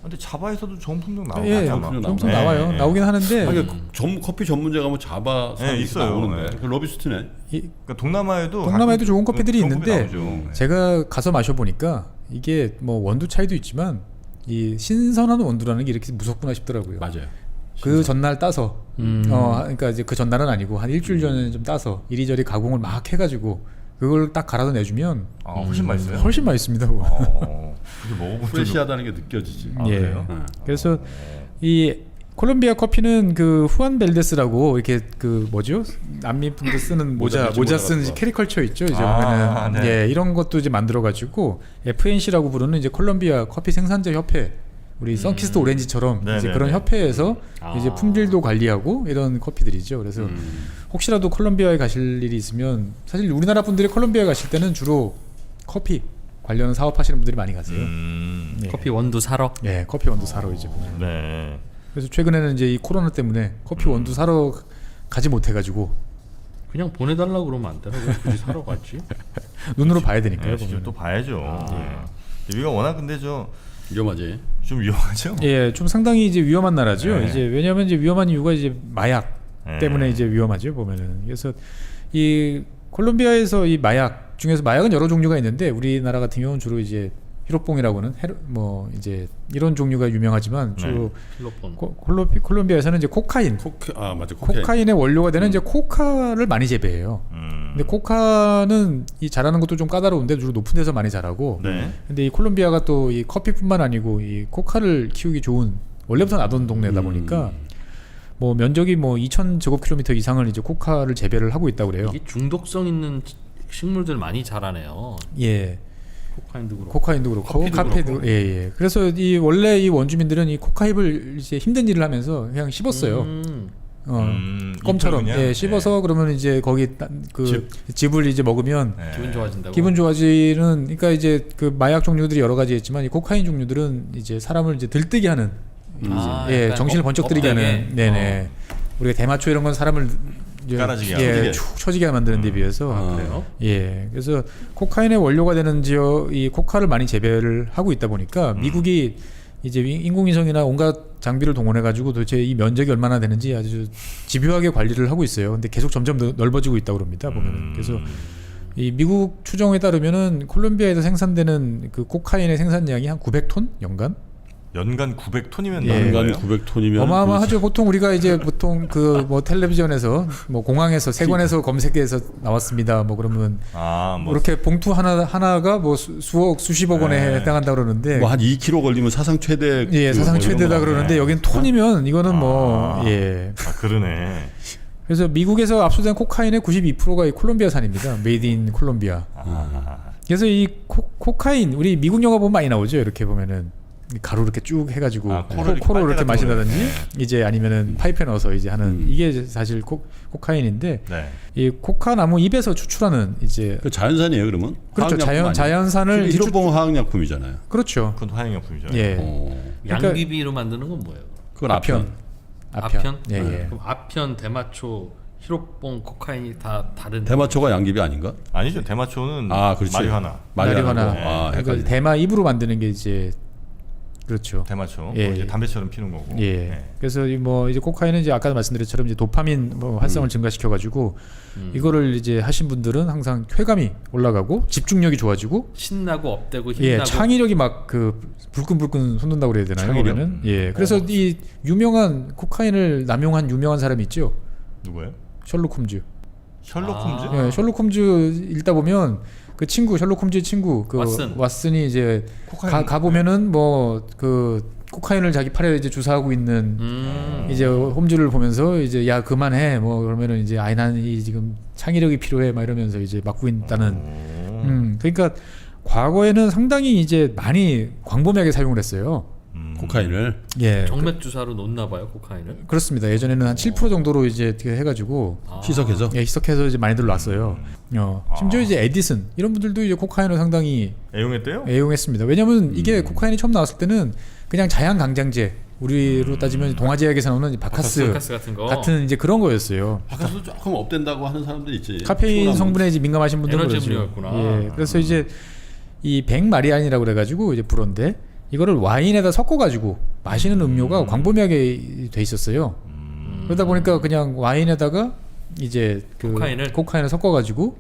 근데 자바에서도 좋은 품종 나오고 예, 품종 좀 나와요. 나와요. 예. 나오긴 하는데 아니, 커피 전문제가 뭐 자바 예, 사람이 있어요. 나오는데 예. 그 로비스트네. 그러니까 동남아에도 좋은 커피들이 좋은 있는데 커피 나오죠. 제가 가서 마셔보니까 이게 뭐 원두 차이도 있지만 이 신선한 원두라는 게 이렇게 무섭구나 싶더라고요. 맞아요. 그 전날 따서 그러니까 이제 그 전날은 아니고 한 일주일 전에 좀 따서 이리저리 가공을 막 해가지고 그걸 딱 갈아서 내주면 훨씬 맛있어요. 훨씬 맛있습니다. 그거. 그게 먹어본 적이 프레시하다는 게 느껴지지. 예. 그래요? 그래서 이 콜롬비아 커피는 그 후안 벨데스라고 이렇게 그 뭐죠? 남미 분들 쓰는 모자 쓰는 같은 거. 캐리컬처 있죠. 이제 아, 보면은 네. 예, 이런 것도 이제 만들어 가지고 FNC라고 부르는 이제 콜롬비아 커피 생산자 협회 우리 선키스트 오렌지처럼 네, 이제 네, 그런 네. 협회에서 이제 품질도 관리하고 이런 커피들이죠. 그래서 혹시라도 콜롬비아에 가실 일이 있으면 사실 우리나라 분들이 콜롬비아에 가실 때는 주로 커피 관련 사업하시는 분들이 많이 가세요. 예. 커피 원두 사러. 예, 커피 원두 사러 이제 보면. 네. 그래서 최근에는 이제 이 코로나 때문에 커피 원두 사러 가지 못해가지고 그냥 보내달라고 그러면 안 되나? 왜 굳이 사러 갔지? 눈으로 봐야 되니까요. 네, 직접 보면은. 또 봐야죠. 여기가 워낙 근데 위험하지. 좀 위험하죠. 예, 좀 상당히 이제 위험한 나라죠. 네. 이제 왜냐하면 이제 위험한 이유가 이제 마약 네. 때문에 이제 위험하죠. 보면은 그래서 이 콜롬비아에서 이 마약 중에서 마약은 여러 종류가 있는데 우리나라 같은 경우는 주로 이제 히로뽕이라고는 뭐 이제 이런 종류가 유명하지만 주로 필로폰. 콜롬비아에서는 이제 코카인, 맞아. 코카인의 원료가 되는 이제 코카를 많이 재배해요. 근데 코카는 이 자라는 것도 좀 까다로운데 주로 높은 데서 많이 자라고. 네. 근데 이 콜롬비아가 또 이 커피뿐만 아니고 이 코카를 키우기 좋은 원래부터 나던 동네다 보니까 뭐 면적이 뭐 2,000제곱킬로미터 이상을 이제 코카를 재배를 하고 있다고 그래요. 이게 중독성 있는 식물들 많이 자라네요. 예. 코카인도 그렇고. 코카인도 그렇고 커피도 카페도 그렇고. 예. 그래서 이 원래 이 원주민들은 이 코카잎을 이제 힘든 일을 하면서 그냥 씹었어요. 껌처럼 잎을 그냥? 예, 씹어서 그러면 이제 거기 그 즙을 이제 먹으면 네. 기분 좋아진다고. 기분 좋아지는 그러니까 이제 그 마약 종류들이 여러 가지 있지만 이 코카인 종류들은 이제 사람을 이제 들뜨게 하는 예, 약간 정신을 번쩍 들게 업되게. 하는 네네 우리가 대마초 이런 건 사람을 이제 깔아지게 예, 하고. 축 처지게 만드는 데 비해서 그래요? 예, 그래서 코카인의 원료가 되는 지역 이 코카를 많이 재배를 하고 있다 보니까 미국이 이제 인공위성이나 온갖 장비를 동원해 가지고 도대체 이 면적이 얼마나 되는지 아주 집요하게 관리를 하고 있어요. 근데 계속 점점 더 넓어지고 있다고 그럽니다. 보면은. 그래서 이 미국 추정에 따르면은 콜롬비아에서 생산되는 그 코카인의 생산량이 한 900톤 연간? 연간 900톤이면 예. 나는 연간 거예요? 900톤이면 어마어마하죠. 보통 우리가 이제 보통 그 뭐 텔레비전에서 뭐 공항에서 세관에서 검색해서 나왔습니다. 뭐 그러면 뭐 이렇게 봉투 하나가 뭐 수억 수십억 원에 네. 해당한다 그러는데 뭐 한 2kg 걸리면 사상 최대 예, 사상 최대다 그러는데 여긴 톤이면 이거는 뭐 예. 그러네. 그래서 미국에서 압수된 코카인의 92%가 이 콜롬비아산입니다. 메이드 인 콜롬비아. 그래서 이 코카인 우리 미국 영화 보면 많이 나오죠. 이렇게 보면은 가루 이렇게 쭉 해가지고 코로 이렇게 마신다든지 이제 아니면은 파이프에 넣어서 이제 하는 이게 사실 코카인인데 네. 이 코카나무 잎에서 추출하는 이제 그 자연산이에요, 그러면? 그렇죠. 자연산을 히로뽕 화학약품이잖아요. 그렇죠. 그건 화학약품이죠. 예. 그러니까 양귀비로 만드는 건 뭐예요? 그건 아편. 아편? 예, 예. 그럼 아편, 대마초, 히로뽕, 코카인이 다 다른. 대마초가 양귀비 아닌가? 아니죠. 대마초는 그렇지. 마리화나. 마리화나. 아, 그러니까 대마 잎으로 만드는 게 이제 그렇죠. 대마초. 예. 뭐 이제 담배처럼 피는 거고. 예. 네. 그래서 뭐 이제 코카인은 이제 아까 말씀드렸처럼 이제 도파민 뭐 활성을 증가시켜 가지고 이거를 이제 하신 분들은 항상 쾌감이 올라가고 집중력이 좋아지고 신나고 업되고 힘나고. 예, 창의력이 막 그 불끈불끈 솟는다고 그래야 되나요? 창의력? 그러면은 예. 그래서 이 유명한 코카인을 남용한 유명한 사람이 있죠. 누구예요? 셜록 홈즈. 셜록 홈즈? 예, 셜록 홈즈 읽다 보면 그 친구 셜록 홈즈의 친구 그 왓슨이 이제 가 보면은 뭐 그 코카인을 자기 팔에 이제 주사하고 있는 이제 홈즈를 보면서 이제 야 그만해 뭐 그러면은 이제 아이 난 이 지금 창의력이 필요해 막 이러면서 이제 막고 있다는 그러니까 과거에는 상당히 이제 많이 광범위하게 사용을 했어요. 코카인을. 예. 정맥 주사로 놓나 봐요, 코카인을. 그렇습니다. 예전에는 한 7% 정도로 이제 어떻게 해가지고 희석해서. 예, 희석해서 이제 많이들 놨어요. 심지어 이제 에디슨 이런 분들도 이제 코카인을 상당히 애용했대요? 애용했습니다. 왜냐하면 이게 코카인이 처음 나왔을 때는 그냥 자양 강장제 우리로 따지면 동아제약에서 나오는 바카스 같은 거. 같은 이제 그런 거였어요. 바카스 조금 업된다고 하는 사람들 있지. 카페인 성분에 이제 민감하신 분들은 에너지 그러죠. 음료였구나. 예, 그래서 이제 이 백마리안이라고 그래가지고 이제 불어인데 이거를 와인에다 섞어가지고 마시는 음료가 광범위하게 돼 있었어요. 그러다 보니까 그냥 와인에다가 이제 그 코카인을 섞어가지고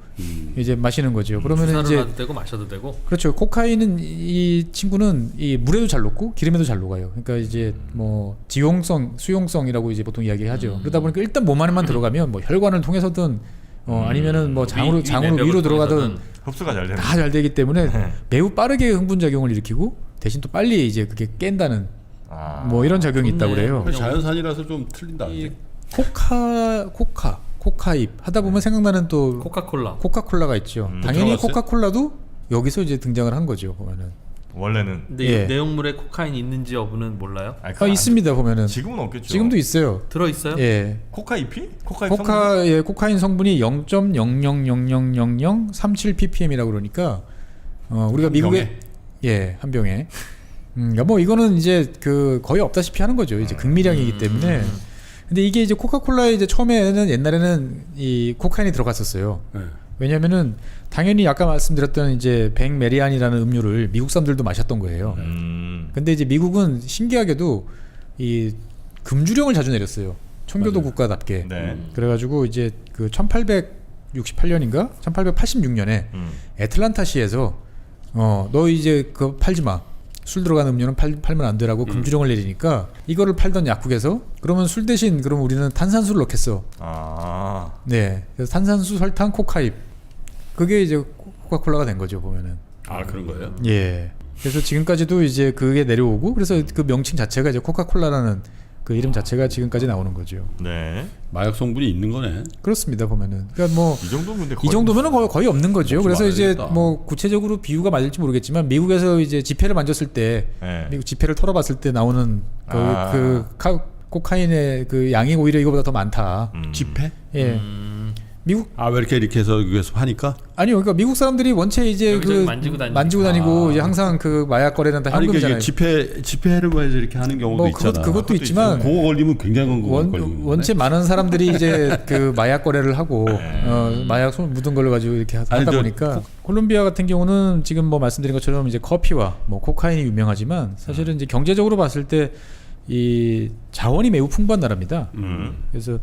이제 마시는 거죠. 그러면은 이제 놔도 되고 마셔도 되고. 그렇죠. 코카인은 이 친구는 이 물에도 잘 녹고 기름에도 잘 녹아요. 그러니까 이제 뭐 지용성, 수용성이라고 이제 보통 이야기하죠. 그러다 보니까 일단 몸 안에만 들어가면 뭐 혈관을 통해서든 아니면은 뭐 장으로 위로 들어가든 흡수가 잘 되는. 다 잘 되기 때문에 매우 빠르게 흥분 작용을 일으키고 대신 또 빨리 이제 그게 깬다는 뭐 이런 작용이 있다고 그래요. 자연산이라서 좀 틀린다. 코카잎 하다 보면 생각나는 또 코카콜라. 있죠. 당연히 코카콜라도 여기서 이제 등장을 한 거죠. 보면은 원래는. 근데 예. 이 내용물에 코카인 있는지 여부는 몰라요? 있습니다. 보면은 지금은 없겠죠. 지금도 있어요. 들어 있어요? 예. 코카잎이? 코카인 성분이 0.00000037 ppm이라고 그러니까 우리가 미국에 한 병에 그러니까 뭐 이거는 이제 그 거의 없다시피 하는 거죠. 이제 극미량이기 때문에. 근데 이게 이제 코카콜라에 이제 처음에는 옛날에는 이 코카인이 들어갔었어요. 왜냐면은 당연히 아까 말씀드렸던 이제 백메리안이라는 음료를 미국 사람들도 마셨던 거예요. 근데 이제 미국은 신기하게도 이 금주령을 자주 내렸어요. 청교도 국가답게. 네. 그래가지고 이제 그 1868년인가 1886년에 애틀란타시에서 너 이제 그 팔지 마. 술 들어간 음료는 팔면 안 되라고 금주령을 내리니까 이거를 팔던 약국에서 그러면 술 대신 그럼 우리는 탄산수를 넣겠어. 네. 그래서 탄산수, 설탕, 코카잎. 그게 이제 코카콜라가 된 거죠, 보면은. 그런 거예요? 예. 그래서 지금까지도 이제 그게 내려오고 그래서 그 명칭 자체가 이제 코카콜라라는 그 이름 자체가 지금까지 나오는 거죠. 네. 마약 성분이 있는 거네. 그렇습니다, 보면은. 그러니까 뭐 이 정도면은 거의 없는 거죠. 그래서 이제 많으니까. 뭐 구체적으로 비유가 맞을지 모르겠지만 미국에서 이제 지폐를 만졌을 때 미국 지폐를 털어봤을 때 나오는 코카인의 그 양이 오히려 이거보다 더 많다. 지폐? 예. 미국 아 왜 이렇게 해서 여기서 하니까? 아니요, 그러니까 미국 사람들이 원체 이제 여기저기 그 만지고 다니고 이제 항상 그 마약 거래는 다 아니 이게 현금이잖아요. 집회를 해서 이렇게 하는 경우도 뭐 있잖아. 그것도 있지만 그거 걸리면 굉장한 거 걸리는 원체 많은 사람들이 이제 그 마약 거래를 하고 마약 손 묻은 걸로 가지고 이렇게 하다 보니까 콜롬비아 같은 경우는 지금 뭐 말씀드린 것처럼 이제 커피와 뭐 코카인이 유명하지만 사실은 이제 경제적으로 봤을 때 이 자원이 매우 풍부한 나라입니다. 그래서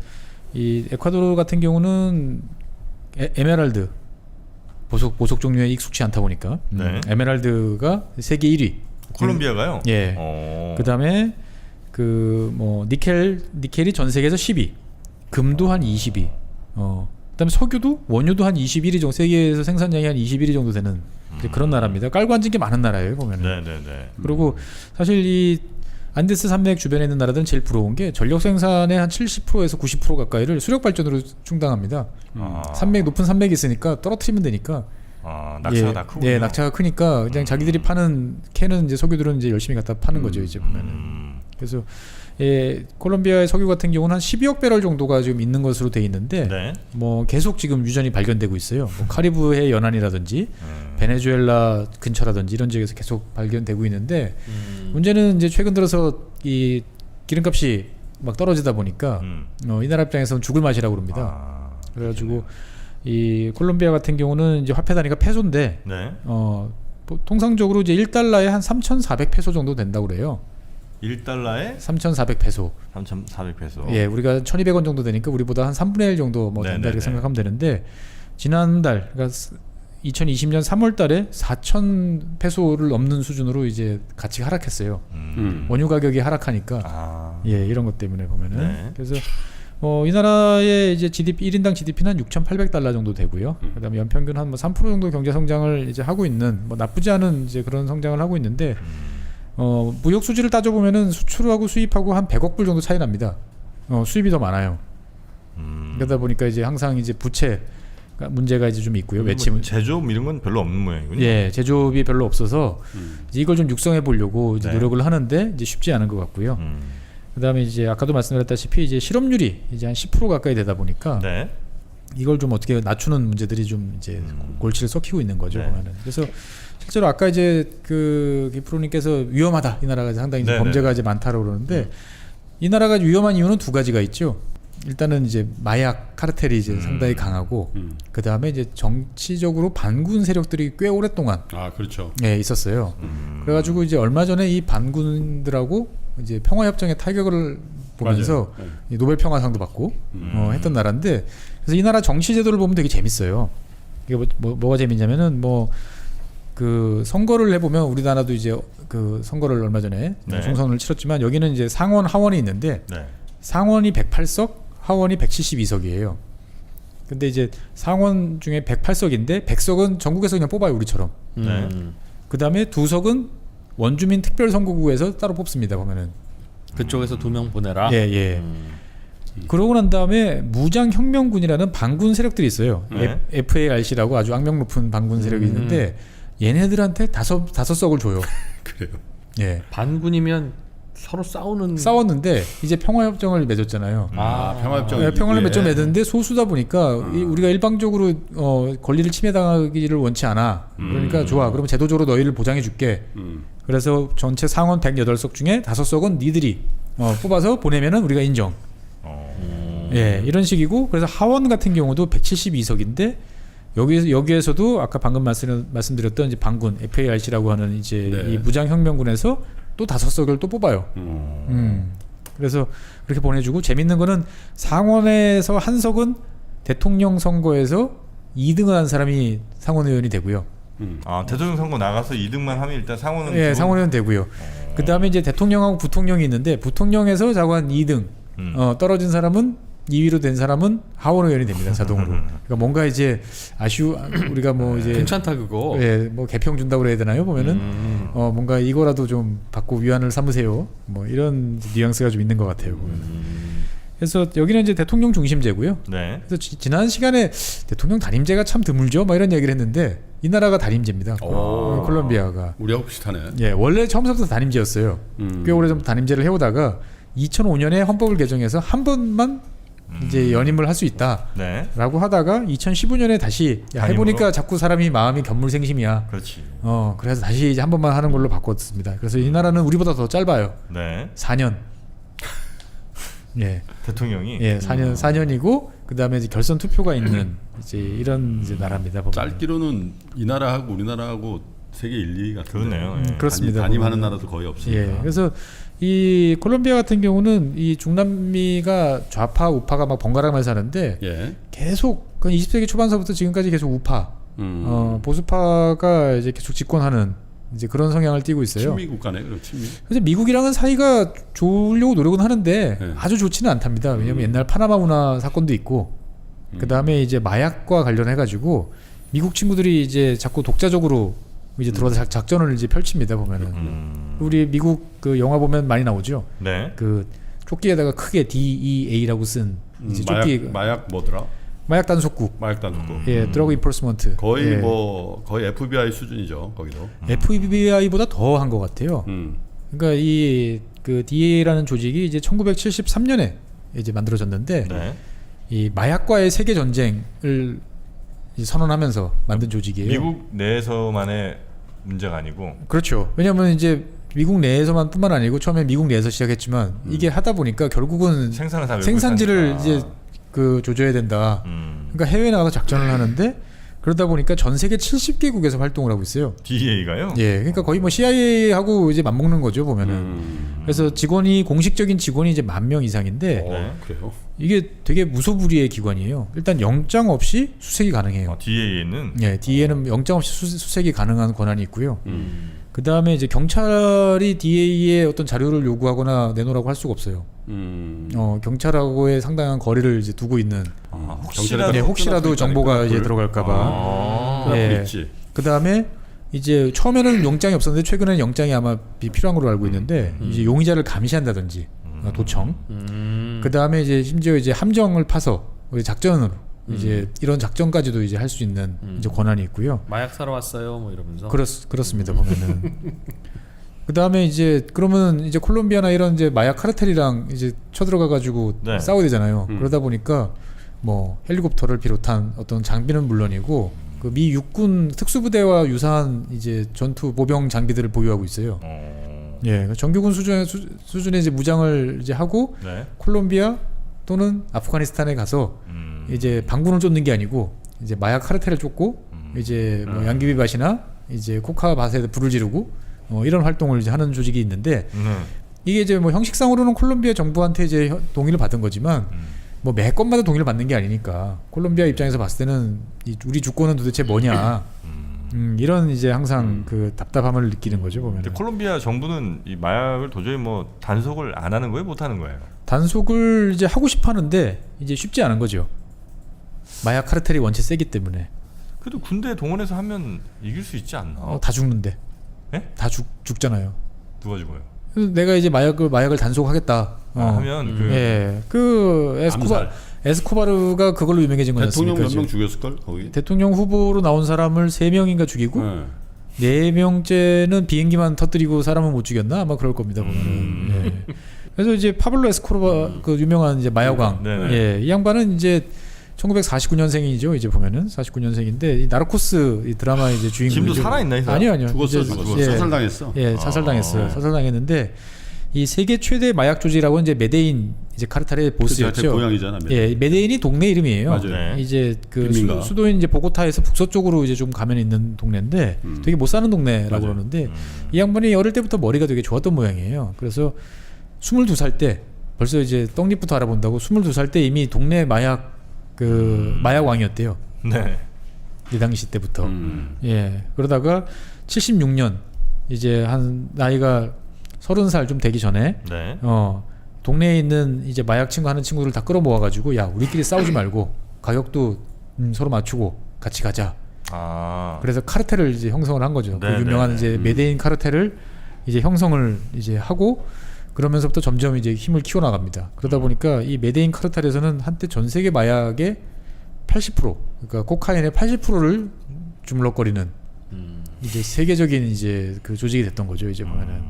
이 에콰도르 같은 경우는 에메랄드 보석 종류에 익숙치 않다 보니까 네. 에메랄드가 세계 1위. 콜롬비아가요? 예. 그다음에 그 뭐 니켈이 전 세계에서 10위. 금도 한 20위. 그다음에 석유도 원유도 한 21위 정도, 세계에서 생산량이 한 21위 정도 되는 이제 그런 나라입니다. 깔고 앉은 게 많은 나라예요, 보면은. 네. 그리고 사실 이 안데스 산맥 주변에 있는 나라들은 제일 부러운 게 전력 생산의 한 70%에서 90% 가까이를 수력 발전으로 충당합니다. 높은 산맥이 있으니까 떨어뜨리면 되니까. 낙차가 다 크고. 예, 낙차가 크니까 그냥 자기들이 파는 캐는 이제 석유들은 이제 열심히 갖다 파는 거죠, 이제 보면은. 그래서 예, 콜롬비아의 석유 같은 경우는 한 12억 배럴 정도가 지금 있는 것으로 돼 있는데 네. 뭐 계속 지금 유전이 발견되고 있어요. 뭐 카리브해 연안이라든지 베네수엘라 근처라든지 이런 지역에서 계속 발견되고 있는데 문제는 이제 최근 들어서 이 기름값이 막 떨어지다 보니까 이 나라 입장에서는 죽을 맛이라고 그럽니다. 그래가지고 이 콜롬비아 같은 경우는 이제 화폐 단위가 페소인데 네. 통상적으로 이제 1달러에 한 3,400페소 정도 된다고 그래요. 1달러에 3,400페소. 3,400페소. 예, 우리가 1,200원 정도 되니까 우리보다 한 3분의 1 정도 뭐 된다 이렇게 생각하면 되는데 지난달 그러니까 2020년 3월 달에 4,000페소를 넘는 수준으로 이제 가치가 하락했어요. 원유 가격이 하락하니까 예, 이런 것 때문에 보면은 네. 그래서 이 나라의 이제 GDP 1인당 GDP는 한 6,800달러 정도 되고요. 그다음에 연평균 한 뭐 3% 정도 경제 성장을 이제 하고 있는 뭐 나쁘지 않은 이제 그런 성장을 하고 있는데 무역 수지를 따져 보면은 수출하고 수입하고 한 100억 불 정도 차이 납니다. 수입이 더 많아요. 그러다 보니까 이제 항상 이제 부채 문제가 이제 좀 있고요. 외치 제조업 이런 건 별로 없는 모양이군요. 예, 제조업이 별로 없어서 이제 이걸 좀 육성해 보려고 이제 네. 노력을 하는데 이제 쉽지 않은 것 같고요. 그다음에 이제 아까도 말씀드렸다시피 이제 실업률이 이제 한 10% 가까이 되다 보니까 네. 이걸 좀 어떻게 낮추는 문제들이 좀 이제 골치를 썩히고 있는 거죠. 네. 보면은. 그래서 실제로 아까 이제 그 기프로님께서 위험하다 이 나라가 상당히 이제 네네. 범죄가 이제 많다고 그러는데 이 나라가 위험한 이유는 두 가지가 있죠. 일단은 이제 마약 카르텔이 이제 상당히 강하고 그 다음에 이제 정치적으로 반군 세력들이 꽤 오랫동안 아 그렇죠. 예, 있었어요. 그래가지고 이제 얼마 전에 이 반군들하고 이제 평화협정에 타격을 보면서 맞아요. 이 노벨 평화상도 받고 했던 나라인데 그래서 이 나라 정치 제도를 보면 되게 재밌어요. 이게 뭐가 재밌냐면은 뭐 그 선거를 해보면 우리나라도 이제 그 선거를 얼마 전에 네. 총선을 치렀지만 여기는 이제 상원 하원이 있는데 네. 상원이 108석, 하원이 172석이에요. 근데 이제 상원 중에 108석인데 100석은 전국에서 그냥 뽑아요, 우리처럼. 네. 그 다음에 2석은 원주민 특별선거구에서 따로 뽑습니다, 보면은. 그쪽에서 2명 보내라. 예. 그러고 난 다음에 무장혁명군이라는 반군 세력들이 있어요. 네. FARC라고 아주 악명 높은 반군 세력이 있는데 얘네들한테 다섯 석을 줘요. 그래요. 예. 반군이면 서로 싸웠는데 이제 평화협정을 맺었잖아요. 평화협정. 네, 평화를 맺좀 맺었는데 소수다 보니까 우리가 일방적으로 권리를 침해당하기를 원치 않아. 그러니까 좋아. 그러면 제도적으로 너희를 보장해 줄게. 그래서 전체 상원 108석 중에 5석은 니들이 뽑아서 보내면은 우리가 인정. 예, 이런 식이고 그래서 하원 같은 경우도 172석인데 여기에서도 아까 방금 말씀드렸던 이제 반군 FARC라고 하는 이제 네. 이 무장혁명군에서 또 5석을 또 뽑아요. 그래서 그렇게 보내주고 재밌는 거는 상원에서 한 석은 대통령 선거에서 2등을 한 사람이 상원 의원이 되고요. 대통령 선거 나가서 2등만 하면 일단 상원은 예, 상원 의원 되고요. 그 다음에 이제 대통령하고 부통령이 있는데 부통령에서 자관 2등 떨어진 사람은 2위로 된 사람은 하원 의원이 됩니다, 자동으로. 그러니까 뭔가 이제 우리가 뭐 이제 괜찮다 그거. 예, 뭐 개평 준다고 그래야 되나요? 보면은 뭔가 이거라도 좀 받고 위안을 삼으세요. 뭐 이런 뉘앙스가 좀 있는 것 같아요. 그래서 여기는 이제 대통령 중심제고요. 네. 그래서 지난 시간에 대통령 단임제가 참 드물죠, 막 이런 얘기를 했는데 이 나라가 단임제입니다. 콜롬비아가. 우리하고 비슷하네. 예, 원래 처음부터 단임제였어요. 꽤 오래전부터 단임제를 해오다가 2005년에 헌법을 개정해서 한 번만 이제 연임을 할 수 있다라고 네. 하다가 2015년에 다시 야, 해보니까 단임으로? 자꾸 사람이 마음이 견물생심이야. 그렇지. 그래서 다시 이제 한 번만 하는 걸로 바꿨습니다. 그래서 이 나라는 우리보다 더 짧아요. 네. 4년. 예, 대통령이 예, 4년이고 그 다음에 이제 결선 투표가 있는 이제 이런 이제 나라입니다. 보면. 짧기로는 이 나라하고 우리나라하고 세계 1, 2위 같은데. 그러네요. 예. 그렇습니다. 단임하는 보면. 나라도 거의 없으니까. 예, 그래서 이 콜롬비아 같은 경우는 이 중남미가 좌파 우파가 막 번갈아가면서 하는데 예. 계속 그 20세기 초반서부터 지금까지 계속 우파, 보수파가 이제 계속 집권하는 이제 그런 성향을 띠고 있어요. 친미 국가네, 그럼 친미. 그래서 미국이랑은 사이가 좋으려고 노력은 하는데 네. 아주 좋지는 않답니다. 왜냐하면 옛날 파나마 문화 사건도 있고 그 다음에 이제 마약과 관련해 가지고 미국 친구들이 이제 자꾸 독자적으로 이제 들어와서 작전을 이제 펼칩니다. 보면은 우리 미국 그 영화 보면 많이 나오죠. 네. 그 조끼에다가 크게 DEA라고 쓴 이제 조끼 마약 뭐더라? 마약 단속국, 마약 단속. 예, 드러그 인포스먼트. 거의 예. 거의 FBI 수준이죠, 거기도. FBI보다 더 한 것 같아요. 그러니까 이 그 DEA라는 조직이 이제 1973년에 이제 만들어졌는데 네. 이 마약과의 세계 전쟁을 이제 선언하면서 만든 조직이에요. 미국 내에서만의 문제가 아니고 그렇죠. 왜냐하면 이제 미국 내에서만뿐만 아니고 처음에 미국 내에서 시작했지만 이게 하다 보니까 결국은 생산을 다 생산지를 외국에 이제 하니까. 그 조져야 된다. 그러니까 해외에 나가서 작전을 하는데 그러다 보니까 전 세계 70개국에서 활동을 하고 있어요. DEA가요? 예, 그러니까 거의 뭐 CIA하고 이제 맞먹는 거죠 보면은. 그래서 직원이 공식적인 직원이 이제 10,000명 이상인데 네. 그래요. 이게 되게 무소불위의 기관이에요. 일단 영장 없이 수색이 가능해요. DEA는 예, DEA는 영장 없이 수색이 가능한 권한이 있고요. 그 다음에 이제 경찰이 DEA에 어떤 자료를 요구하거나 내놓으라고 할 수가 없어요. 경찰하고의 상당한 거리를 이제 두고 있는. 혹시라도 네, 혹시라도 정보가 이제 들어갈까봐. 예. 있지. 그 다음에 이제 처음에는 영장이 없었는데 최근에는 영장이 아마 필요한 걸로 알고 있는데 이제 용의자를 감시한다든지 도청. 그 다음에 이제 심지어 이제 함정을 파서 작전으로 이제 이런 작전까지도 이제 할 수 있는 이제 권한이 있고요. 마약 사러 왔어요, 뭐 이러면서. 그렇습니다 보면은. 그 다음에 이제 그러면 이제 콜롬비아나 이런 이제 마약 카르텔이랑 이제 쳐들어가 가지고 네. 싸워야 되잖아요. 그러다 보니까 뭐 헬리콥터를 비롯한 어떤 장비는 물론이고 그 미 육군 특수부대와 유사한 이제 전투 보병 장비들을 보유하고 있어요. 예, 정규군 수준의 이제 무장을 이제 하고 네. 콜롬비아 또는 아프가니스탄에 가서 이제 반군을 쫓는 게 아니고 이제 마약 카르텔을 쫓고 이제 뭐 양귀비밭이나 이제 코카밭에 불을 지르고 이런 활동을 이제 하는 조직이 있는데 이게 이제 뭐 형식상으로는 콜롬비아 정부한테 이제 동의를 받은 거지만 뭐 매 건마다 동의를 받는 게 아니니까 콜롬비아 입장에서 봤을 때는 우리 주권은 도대체 뭐냐 이런 이제 항상 그 답답함을 느끼는 거죠 보면. 근데 콜롬비아 정부는 이 마약을 도저히 뭐 단속을 안 하는 거예요, 못 하는 거예요? 단속을 이제 하고 싶어하는데 이제 쉽지 않은 거죠. 마약 카르텔이 원체 세기 때문에. 그래도 군대 동원해서 하면 이길 수 있지 않나? 다 죽는데. 예? 다 죽잖아요. 누가 죽어요? 그래서 내가 이제 마약을 단속하겠다. 하면 그 예, 그 에스코바르가 그걸로 유명해진 거지 대통령 않습니까? 몇 명 죽였을 걸 거기. 대통령 후보로 나온 사람을 3명인가 죽이고 네. 4명째는 비행기만 터뜨리고 사람은 못 죽였나 아마 그럴 겁니다 보면은. 예. 그래서 이제 파블로 에스코바 그 유명한 이제 마약왕. 네네. 예, 이 양반은 이제 1949년생이죠. 이제 보면은 49년생인데 이 나르코스 이 드라마 이제 주인공이죠. 지금도 살아 있나 이 사람? 아니요. 죽었어. 이제, 죽었어. 예, 사살당했어. 예, 사살당했어요. 네. 사살당했는데 이 세계 최대 마약 조직이라고 이제 메데인 이제 카르텔의 보스였죠. 고향이잖아. 예, 메데인이 동네 이름이에요. 맞아요. 네. 이제 그 빈민가. 수도인 이제 보고타에서 북서쪽으로 이제 좀 가면 있는 동네인데 되게 못 사는 동네라고 맞아요. 그러는데 이 양반이 어릴 때부터 머리가 되게 좋았던 모양이에요. 그래서 22살 때 벌써 이제 떡잎부터 알아본다고 22살 때 이미 동네 마약 마약 왕이었대요. 네. 이 당시 때부터. 예. 그러다가 76년 이제 한 나이가 30살 좀 되기 전에 네. 동네에 있는 이제 마약 친구 하는 친구들 다 끌어모아 가지고 야, 우리끼리 싸우지 말고 가격도 서로 맞추고 같이 가자. 그래서 카르텔을 이제 형성을 한 거죠. 네, 그 유명한 네, 이제 메데인 카르텔을 이제 형성을 이제 하고 그러면서부터 점점 이제 힘을 키워 나갑니다. 그러다 보니까 이 메데인 카르텔에서는 한때 전 세계 마약의 80% 그러니까 코카인의 80%를 주물럭거리는 이제 세계적인 이제 그 조직이 됐던 거죠. 이제 보면은.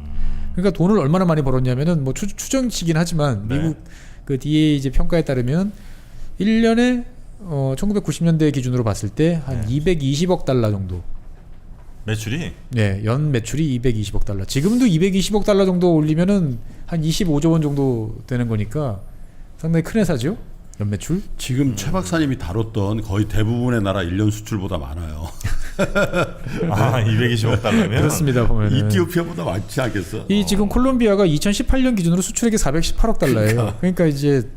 그러니까 돈을 얼마나 많이 벌었냐면은 뭐 추정치긴 하지만 네. 미국 그 뒤에 이제 평가에 따르면 1년에 1990년대 기준으로 봤을 때 한 220억 달러 정도. 매출이 네, 연 매출이 220억 달러. 지금도 220억 달러 정도 올리면은 한 25조 원 정도 되는 거니까 상당히 큰 회사죠. 연 매출. 지금 최 박사님이 다뤘던 거의 대부분의 나라 1년 수출보다 많아요. 220억 달러면 그렇습니다. 보면은. 이티오피아보다 많지 않겠어? 이 지금 콜롬비아가 2018년 기준으로 수출액이 418억 달러예요. 그러니까 이제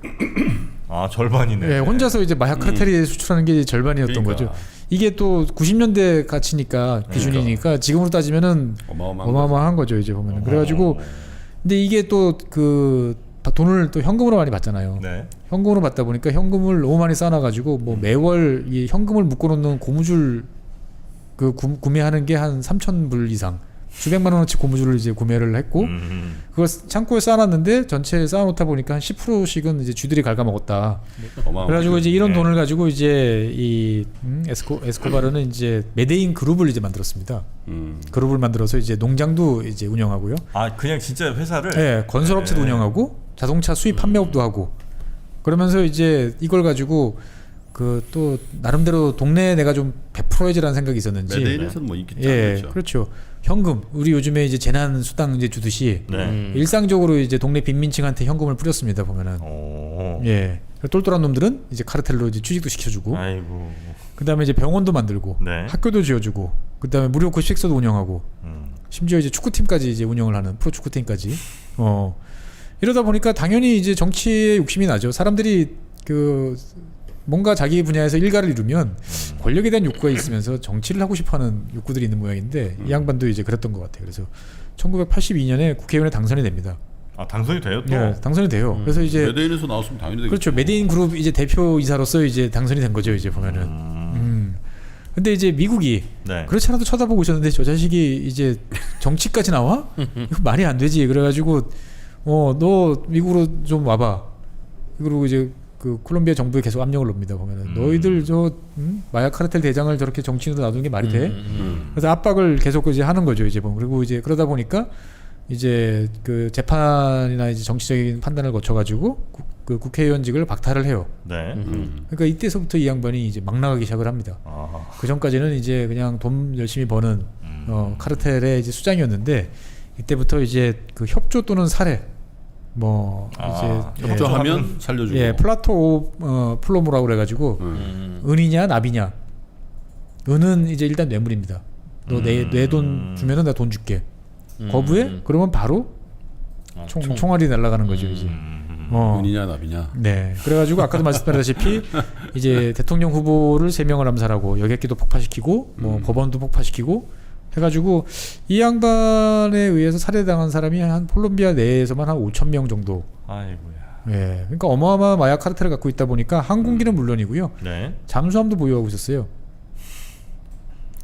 절반이네. 예, 혼자서 이제 마약 카르텔이 수출하는 게 절반이었던 그러니까. 거죠. 이게 또 90년대 가치니까 기준이니까 지금으로 따지면은 어마어마한 거죠. 이제 보면은. 그래가지고 근데 이게 또 그 돈을 또 현금으로 많이 받잖아요. 네. 현금으로 받다 보니까 현금을 너무 많이 쌓아놔가지고 뭐 매월 이 현금을 묶어놓는 고무줄 그 구매하는 게 한 3,000불 이상 수백만 원어치 고무줄을 이제 구매를 했고 그걸 창고에 쌓아놨는데 전체에 쌓아놓다 보니까 한 10%씩은 이제 쥐들이 갉아먹었다. 그래가지고 이제 이런 돈을 가지고 이제 이 에스코바르는 이제 메데인 그룹을 이제 만들었습니다. 그룹을 만들어서 이제 농장도 이제 운영하고요. 그냥 진짜 회사를. 네, 건설업체도 운영하고 자동차 수입 판매업도 하고 그러면서 이제 이걸 가지고 그 또 나름대로 동네에 내가 좀 베풀어야지라는 생각이 있었는지. 메데인에서는 뭐 인기 예, 그렇죠. 현금 우리 요즘에 이제 재난 수당 이제 주듯이 일상적으로 이제 동네 빈민층한테 현금을 뿌렸습니다 보면은. 예. 똘똘한 놈들은 이제 카르텔로 이제 취직도 시켜주고. 아이고. 그다음에 이제 병원도 만들고, 네. 학교도 지어주고, 그다음에 무료 급식소도 운영하고, 심지어 이제 축구팀까지 이제 운영을 하는 프로 축구팀까지. 이러다 보니까 당연히 이제 정치에 욕심이 나죠. 사람들이 그 뭔가 자기 분야에서 일가를 이루면 권력에 대한 욕구가 있으면서 정치를 하고 싶어하는 욕구들이 있는 모양인데 이 양반도 이제 그랬던 것 같아요. 그래서 1982년에 국회의원에 당선이 됩니다. 당선이 돼요 또? 예, 당선이 돼요. 그래서 이제 메데인에서 나왔으면 당연히 되겠죠. 그렇죠. 메데인 그룹 이제 대표이사로서 이제 당선이 된 거죠. 이제 보면은. 근데 이제 미국이 네. 그렇지 않아도 쳐다보고 있었는데 저 자식이 이제 정치까지 나와? 이거 말이 안 되지. 그래가지고 너 미국으로 좀 와봐. 그리고 이제 그 콜롬비아 정부에 계속 압력을 넣습니다. 보면은 너희들 저 마약 카르텔 대장을 저렇게 정치인으로 놔두는 게 말이 돼? 그래서 압박을 계속 이제 하는 거죠. 이제 보면. 그리고 이제 그러다 보니까 이제 그 재판이나 이제 정치적인 판단을 거쳐가지고 그 국회의원직을 박탈을 해요. 네. 그러니까 이때서부터 이 양반이 이제 막 나가기 시작을 합니다. 그 전까지는 이제 그냥 돈 열심히 버는 카르텔의 이제 수장이었는데 이때부터 이제 그 협조 또는 살해 뭐 이제 협조하면 살려주고. 예, 플라토 플로모라고 그래가지고 은이냐 납이냐. 은은 이제 일단 뇌물입니다. 너 내 돈 주면은 내가 돈 줄게. 거부해? 그러면 바로 총알이 날아가는 거죠 이제. 은이냐 납이냐. 네. 그래가지고 아까도 말씀드렸다시피 이제 대통령 후보를 3명을 암살하고 여객기도 폭파시키고 뭐 법원도 폭파시키고 해가지고 이 양반에 의해서 살해당한 사람이 한 콜롬비아 내에서만 한 5,000명 정도. 아이고야. 예. 그러니까 어마어마한 마약 카르텔을 갖고 있다 보니까 항공기는 물론이고요. 네. 잠수함도 보유하고 있었어요.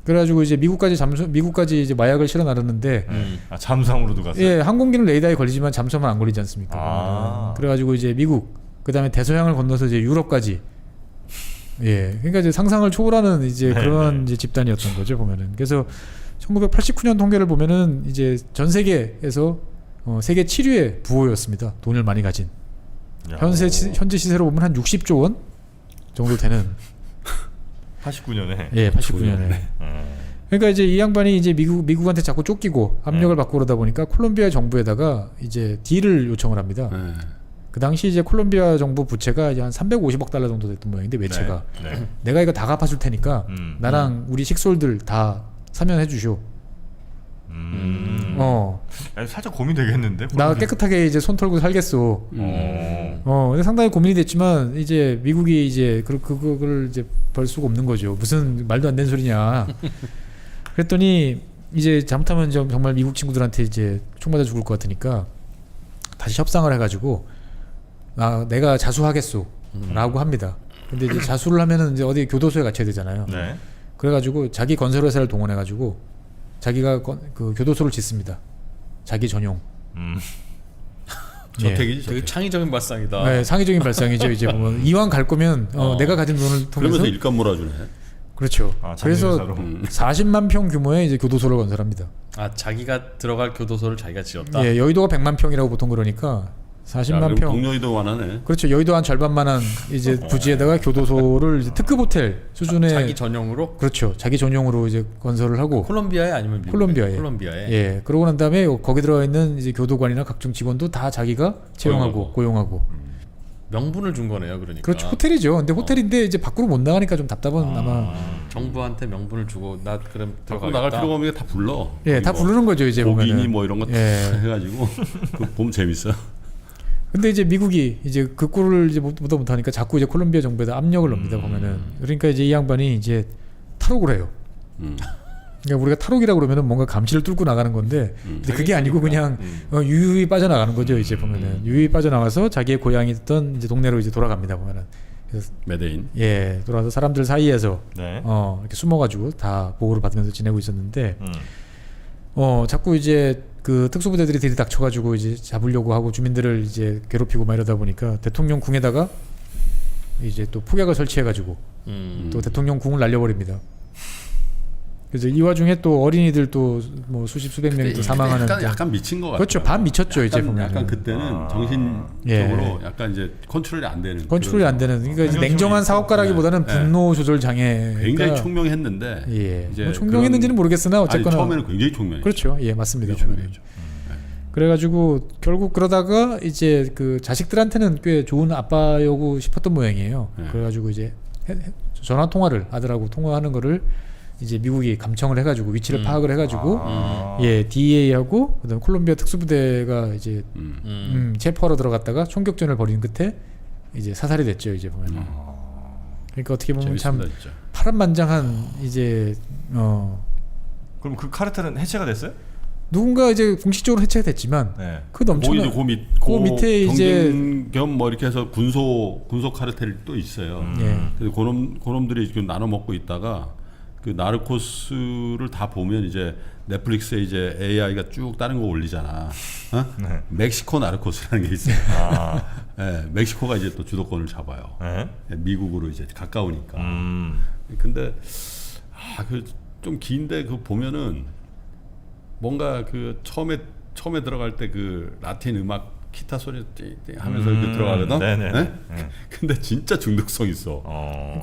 그래가지고 이제 미국까지 이제 마약을 실어 나르는데 잠수함으로도 갔어요. 예, 항공기는 레이더에 걸리지만 잠수함은 안 걸리지 않습니까? 그래가지고 이제 미국, 그다음에 대서양을 건너서 이제 유럽까지. 예, 그러니까 이제 상상을 초월하는 이제 그런 이제 집단이었던 거죠 보면은. 그래서 1989년 통계를 보면은 이제 전 세계에서 세계 7위의 부호였습니다. 돈을 많이 가진. 현재 시세로 보면 한 60조 원 정도 되는. 89년에. 예, 89년에. 그러니까 이제 이 양반이 이제 미국한테 자꾸 쫓기고 압력을 받고 그러다 보니까 콜롬비아 정부에다가 이제 딜을 요청을 합니다. 그 당시 이제 콜롬비아 정부 부채가 이제 한 350억 달러 정도 됐던 모양인데 외채가. 내가 이거 다 갚아줄 테니까 나랑 우리 식솔들 다 사면해 주쇼. 살짝 고민되겠는데. 나 깨끗하게 이제 손 털고 살겠어. 근데 상당히 고민이 됐지만 이제 미국이 이제 그걸 이제 벌 수가 없는 거죠. 무슨 말도 안 되는 소리냐. 그랬더니 이제 잘못하면 정말 미국 친구들한테 이제 총 맞아 죽을 것 같으니까 다시 협상을 해가지고 내가 자수하겠소라고 합니다. 근데 이제 자수를 하면은 이제 어디 교도소에 갇혀야 되잖아요. 네. 그래가지고 자기 건설회사를 동원해가지고 자기가 그 교도소를 짓습니다. 자기 전용. 저택이지. 되게 창의적인 발상이다. 네, 상의적인 발상이죠. 이제 보면 이왕 갈 거면 내가 가진 돈을 통해서. 그러면서 일감 몰아주네. 그렇죠. 그래서 40만 평 규모의 이제 교도소를 건설합니다. 자기가 들어갈 교도소를 자기가 지었다. 예, 여의도가 100만 평이라고 보통 그러니까 40만 평. 동료이도 완하네. 그렇죠. 여의도 한 절반만한 이제 부지에다가 교도소를 이제 특급 호텔 수준의 자기 전용으로 그렇죠. 자기 전용으로 이제 건설을 하고 콜롬비아에 아니면 미국에? 콜롬비아에. 콜롬비아에. 예. 그러고 난 다음에 거기 들어가 있는 이제 교도관이나 각종 직원도 다 자기가 채용하고 고용하고. 명분을 준 거네요, 그러니까. 그렇죠. 호텔이죠. 근데 호텔인데 이제 밖으로 못 나가니까 좀 답답한 아마. 정부한테 명분을 주고 나 그럼 밖으로 들어가겠다. 나갈 필요가 없는 게 다 불러. 예, 다 뭐 부르는 거죠 이제 고기니 보면은. 뭐 이런 거 다 예. 해가지고 그거 보면 재밌어. 근데 이제 미국이 이제 그 꼴을 이제 못하니까 자꾸 이제 콜롬비아 정부에다 압력을 넣습니다 보면은. 그러니까 이제 이 양반이 이제 탈옥을 해요. 그러니까 우리가 탈옥이라고 그러면은 뭔가 감시를 뚫고 나가는 건데 근데 그게 아니고 그냥 유유히 빠져나가는 거죠 이제 보면은. 유유히 빠져나가서 자기의 고향이 있던 이제 동네로 이제 돌아갑니다 보면은. 그래서 메데인. 예, 돌아서 사람들 사이에서 네. 이렇게 숨어가지고 다 보호를 받으면서 지내고 있었는데 자꾸 이제 그 특수부대들이 들이닥쳐가지고 이제 잡으려고 하고 주민들을 이제 괴롭히고 막 이러다 보니까 대통령 궁에다가 이제 또 폭약을 설치해가지고 또 대통령 궁을 날려버립니다. 그래서 이 와중에 또 어린이들 또 뭐 수십 수백 명이 또 사망하는 약간 미친 것 같아요. 그렇죠. 반 미쳤죠 이제 보면. 약간 그때는 정신적으로 예. 약간 이제 컨트롤이 안 되는. 컨트롤이 안 되는. 그러니까 이제 냉정한 사업가라기보다는 네. 분노 조절 장애. 굉장히 총명했는데. 예. 이제 뭐 총명했는지는 모르겠으나 어쨌거나. 아니, 처음에는 굉장히 총명했죠. 그렇죠. 예, 맞습니다. 굉장히 총명했죠. 그래가지고 결국 그러다가 이제 그 자식들한테는 꽤 좋은 아빠여고 싶었던 모양이에요. 네. 그래가지고 이제 전화 통화를 아들하고 통화하는 거를 이제 미국이 감청을 해가지고 위치를 파악을 해가지고 예 DEA하고 그다음 콜롬비아 특수부대가 이제 체포하러 들어갔다가 총격전을 벌인 끝에 이제 사살이 됐죠 이제 보면. 그러니까 어떻게 보면 참 재밌습니다, 진짜. 파란만장한 이제 그럼 그 카르텔은 해체가 됐어요? 누군가 이제 공식적으로 해체가 됐지만 네. 그 넘쳐난 그 밑에 이제 겸 뭐 이렇게 해서 군소 카르텔이 또 있어요. 예. 그래서 그놈들이 지금 나눠 먹고 있다가 그 나르코스를 다 보면 이제 넷플릭스에 이제 AI가 쭉 다른 거 올리잖아. 어? 네. 멕시코 나르코스라는 게 있어요. 예, 멕시코가 이제 또 주도권을 잡아요. 네. 예, 미국으로 이제 가까우니까. 근데 그 좀 긴데 그 보면은 뭔가 그 처음에 들어갈 때 그 라틴 음악 기타 소리 띠띠 하면서 이렇게 들어가거든. 네네. 네? 근데 진짜 중독성 있어.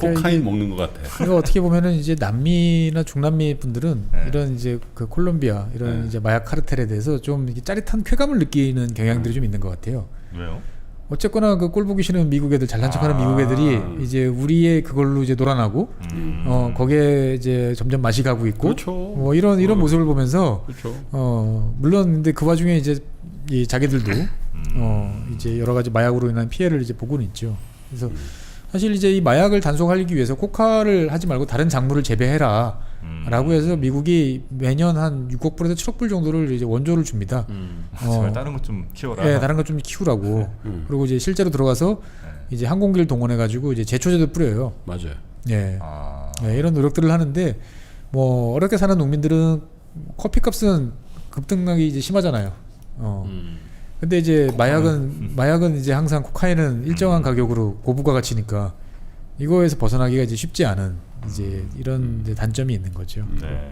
코카인 먹는 것 같아. 이거 어떻게 보면은 이제 남미나 중남미 분들은 이런 이제 그 콜롬비아 이런 이제 마약 카르텔에 대해서 좀 이게 짜릿한 쾌감을 느끼는 경향들이 좀 있는 것 같아요. 왜요? 어쨌거나 그 꼴 보기 싫은 미국 애들 잘난 척하는 미국 애들이 이제 우리의 그걸로 이제 놀아나고 거기에 이제 점점 맛이 가고 있고 그렇죠. 뭐 이런 모습을 보면서 그렇죠. 물론 근데 그 와중에 이제 이 자기들도 이제 여러 가지 마약으로 인한 피해를 이제 보고는 있죠. 그래서 사실 이제 이 마약을 단속하기 위해서 코카를 하지 말고 다른 작물을 재배해라. 라고 해서 미국이 매년 한 6억 불에서 7억 불 정도를 이제 원조를 줍니다. 제발 다른 것 좀 키워라. 예, 다른 걸 좀 키우라고. 그리고 이제 실제로 들어가서 이제 항공기를 동원해 가지고 이제 제초제도 뿌려요. 맞아요. 예. 예, 이런 노력들을 하는데 뭐 어렵게 사는 농민들은 커피값은 급등하기 이제 심하잖아요. 근데 이제 마약은 이제 항상 코카인은 일정한 가격으로 고부가가 치니까 이거에서 벗어나기가 이제 쉽지 않은 이제 이런 이제 단점이 있는 거죠. 네.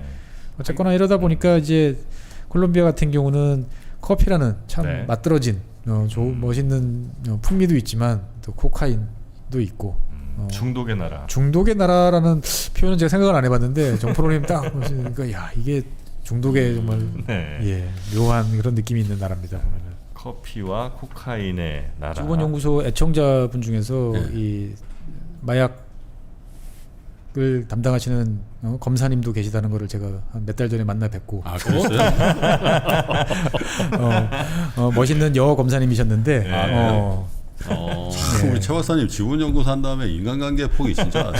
어쨌거나 이러다 보니까 이제 콜롬비아 같은 경우는 커피라는 참 네. 맛들어진 멋있는 풍미도 있지만 또 코카인도 있고 중독의 나라. 중독의 나라라는 표현은 제가 생각을 안 해봤는데 정프로님 딱 보시니까 야 이게 중독의 정말 네. 예 묘한 그런 느낌이 있는 나라입니다. 보면은 커피와 코카인의 나라. 주권연구소 애청자분 중에서 이 마약을 담당하시는 검사님도 계시다는 거를 제가 한 몇 달 전에 만나 뵙고 아, 그랬어요? 멋있는 여어 검사님이셨는데 참, 우리 최 박사님 지분연구소 한 다음에 인간관계 폭이 진짜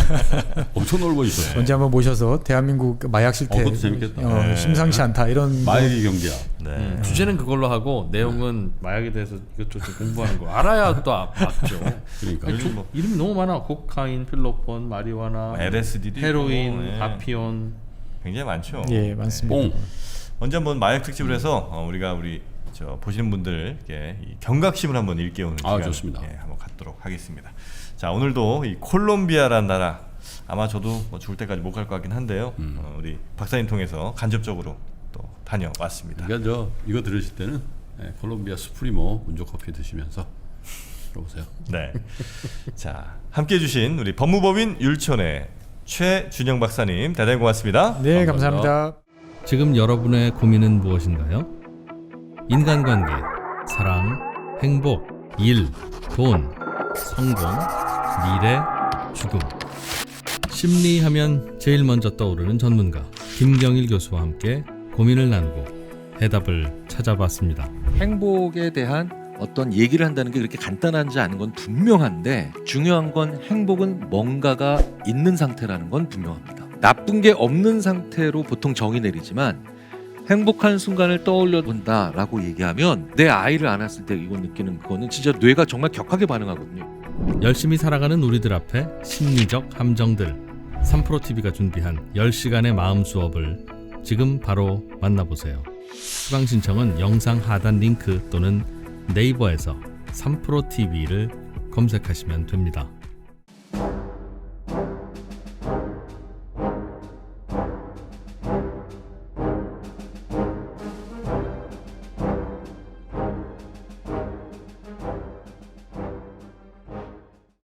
엄청 넓어 있어요. 언제 한번 모셔서 대한민국 마약 실태 그것도 재밌겠다. 심상치 않다 이런 마약의 경제야. 네. 주제는 그걸로 하고 내용은 마약에 대해서 이것저것 좀 공부하는 거 알아야 또 맞죠. 그러니까. 아니, 이름이 너무 많아. 코카인, 필로폰, 마리화나, LSD도 헤로인, 있고, 네. 파피온. 굉장히 많죠. 예 맞습니다. 뽕. 언제 한번 마약 특집을 해서 우리가 저 보시는 분들께 이 경각심을 한번 일깨우는 시간 좋습니다. 한번 갖도록 하겠습니다. 자 오늘도 이 콜롬비아란 나라 아마 저도 뭐 죽을 때까지 못 갈 것 같긴 한데요. 우리 박사님 통해서 간접적으로 또 다녀왔습니다. 그러니까 이거 들으실 때는 콜롬비아 수프리모 운조 커피 드시면서 들어보세요. 네. 자, 함께 해주신 우리 법무법인 율촌의 최준영 박사님 대단히 고맙습니다. 네, 감사합니다. 감사합니다. 지금 여러분의 고민은 무엇인가요? 인간관계, 사랑, 행복, 일, 돈, 성공, 미래, 죽음. 심리하면 제일 먼저 떠오르는 전문가 김경일 교수와 함께 고민을 나누고 해답을 찾아봤습니다. 행복에 대한 어떤 얘기를 한다는 게 그렇게 간단하지 않은 건 분명한데 중요한 건 행복은 뭔가가 있는 상태라는 건 분명합니다. 나쁜 게 없는 상태로 보통 정의 내리지만 행복한 순간을 떠올려 본다라고 얘기하면 내 아이를 안았을 때 이거 느끼는 그거는 진짜 뇌가 정말 격하게 반응하거든요. 열심히 살아가는 우리들 앞에 심리적 함정들. 3프로TV가 준비한 10시간의 마음 수업을 지금 바로 만나보세요. 수강 신청은 영상 하단 링크 또는 네이버에서 3프로TV를 검색하시면 됩니다.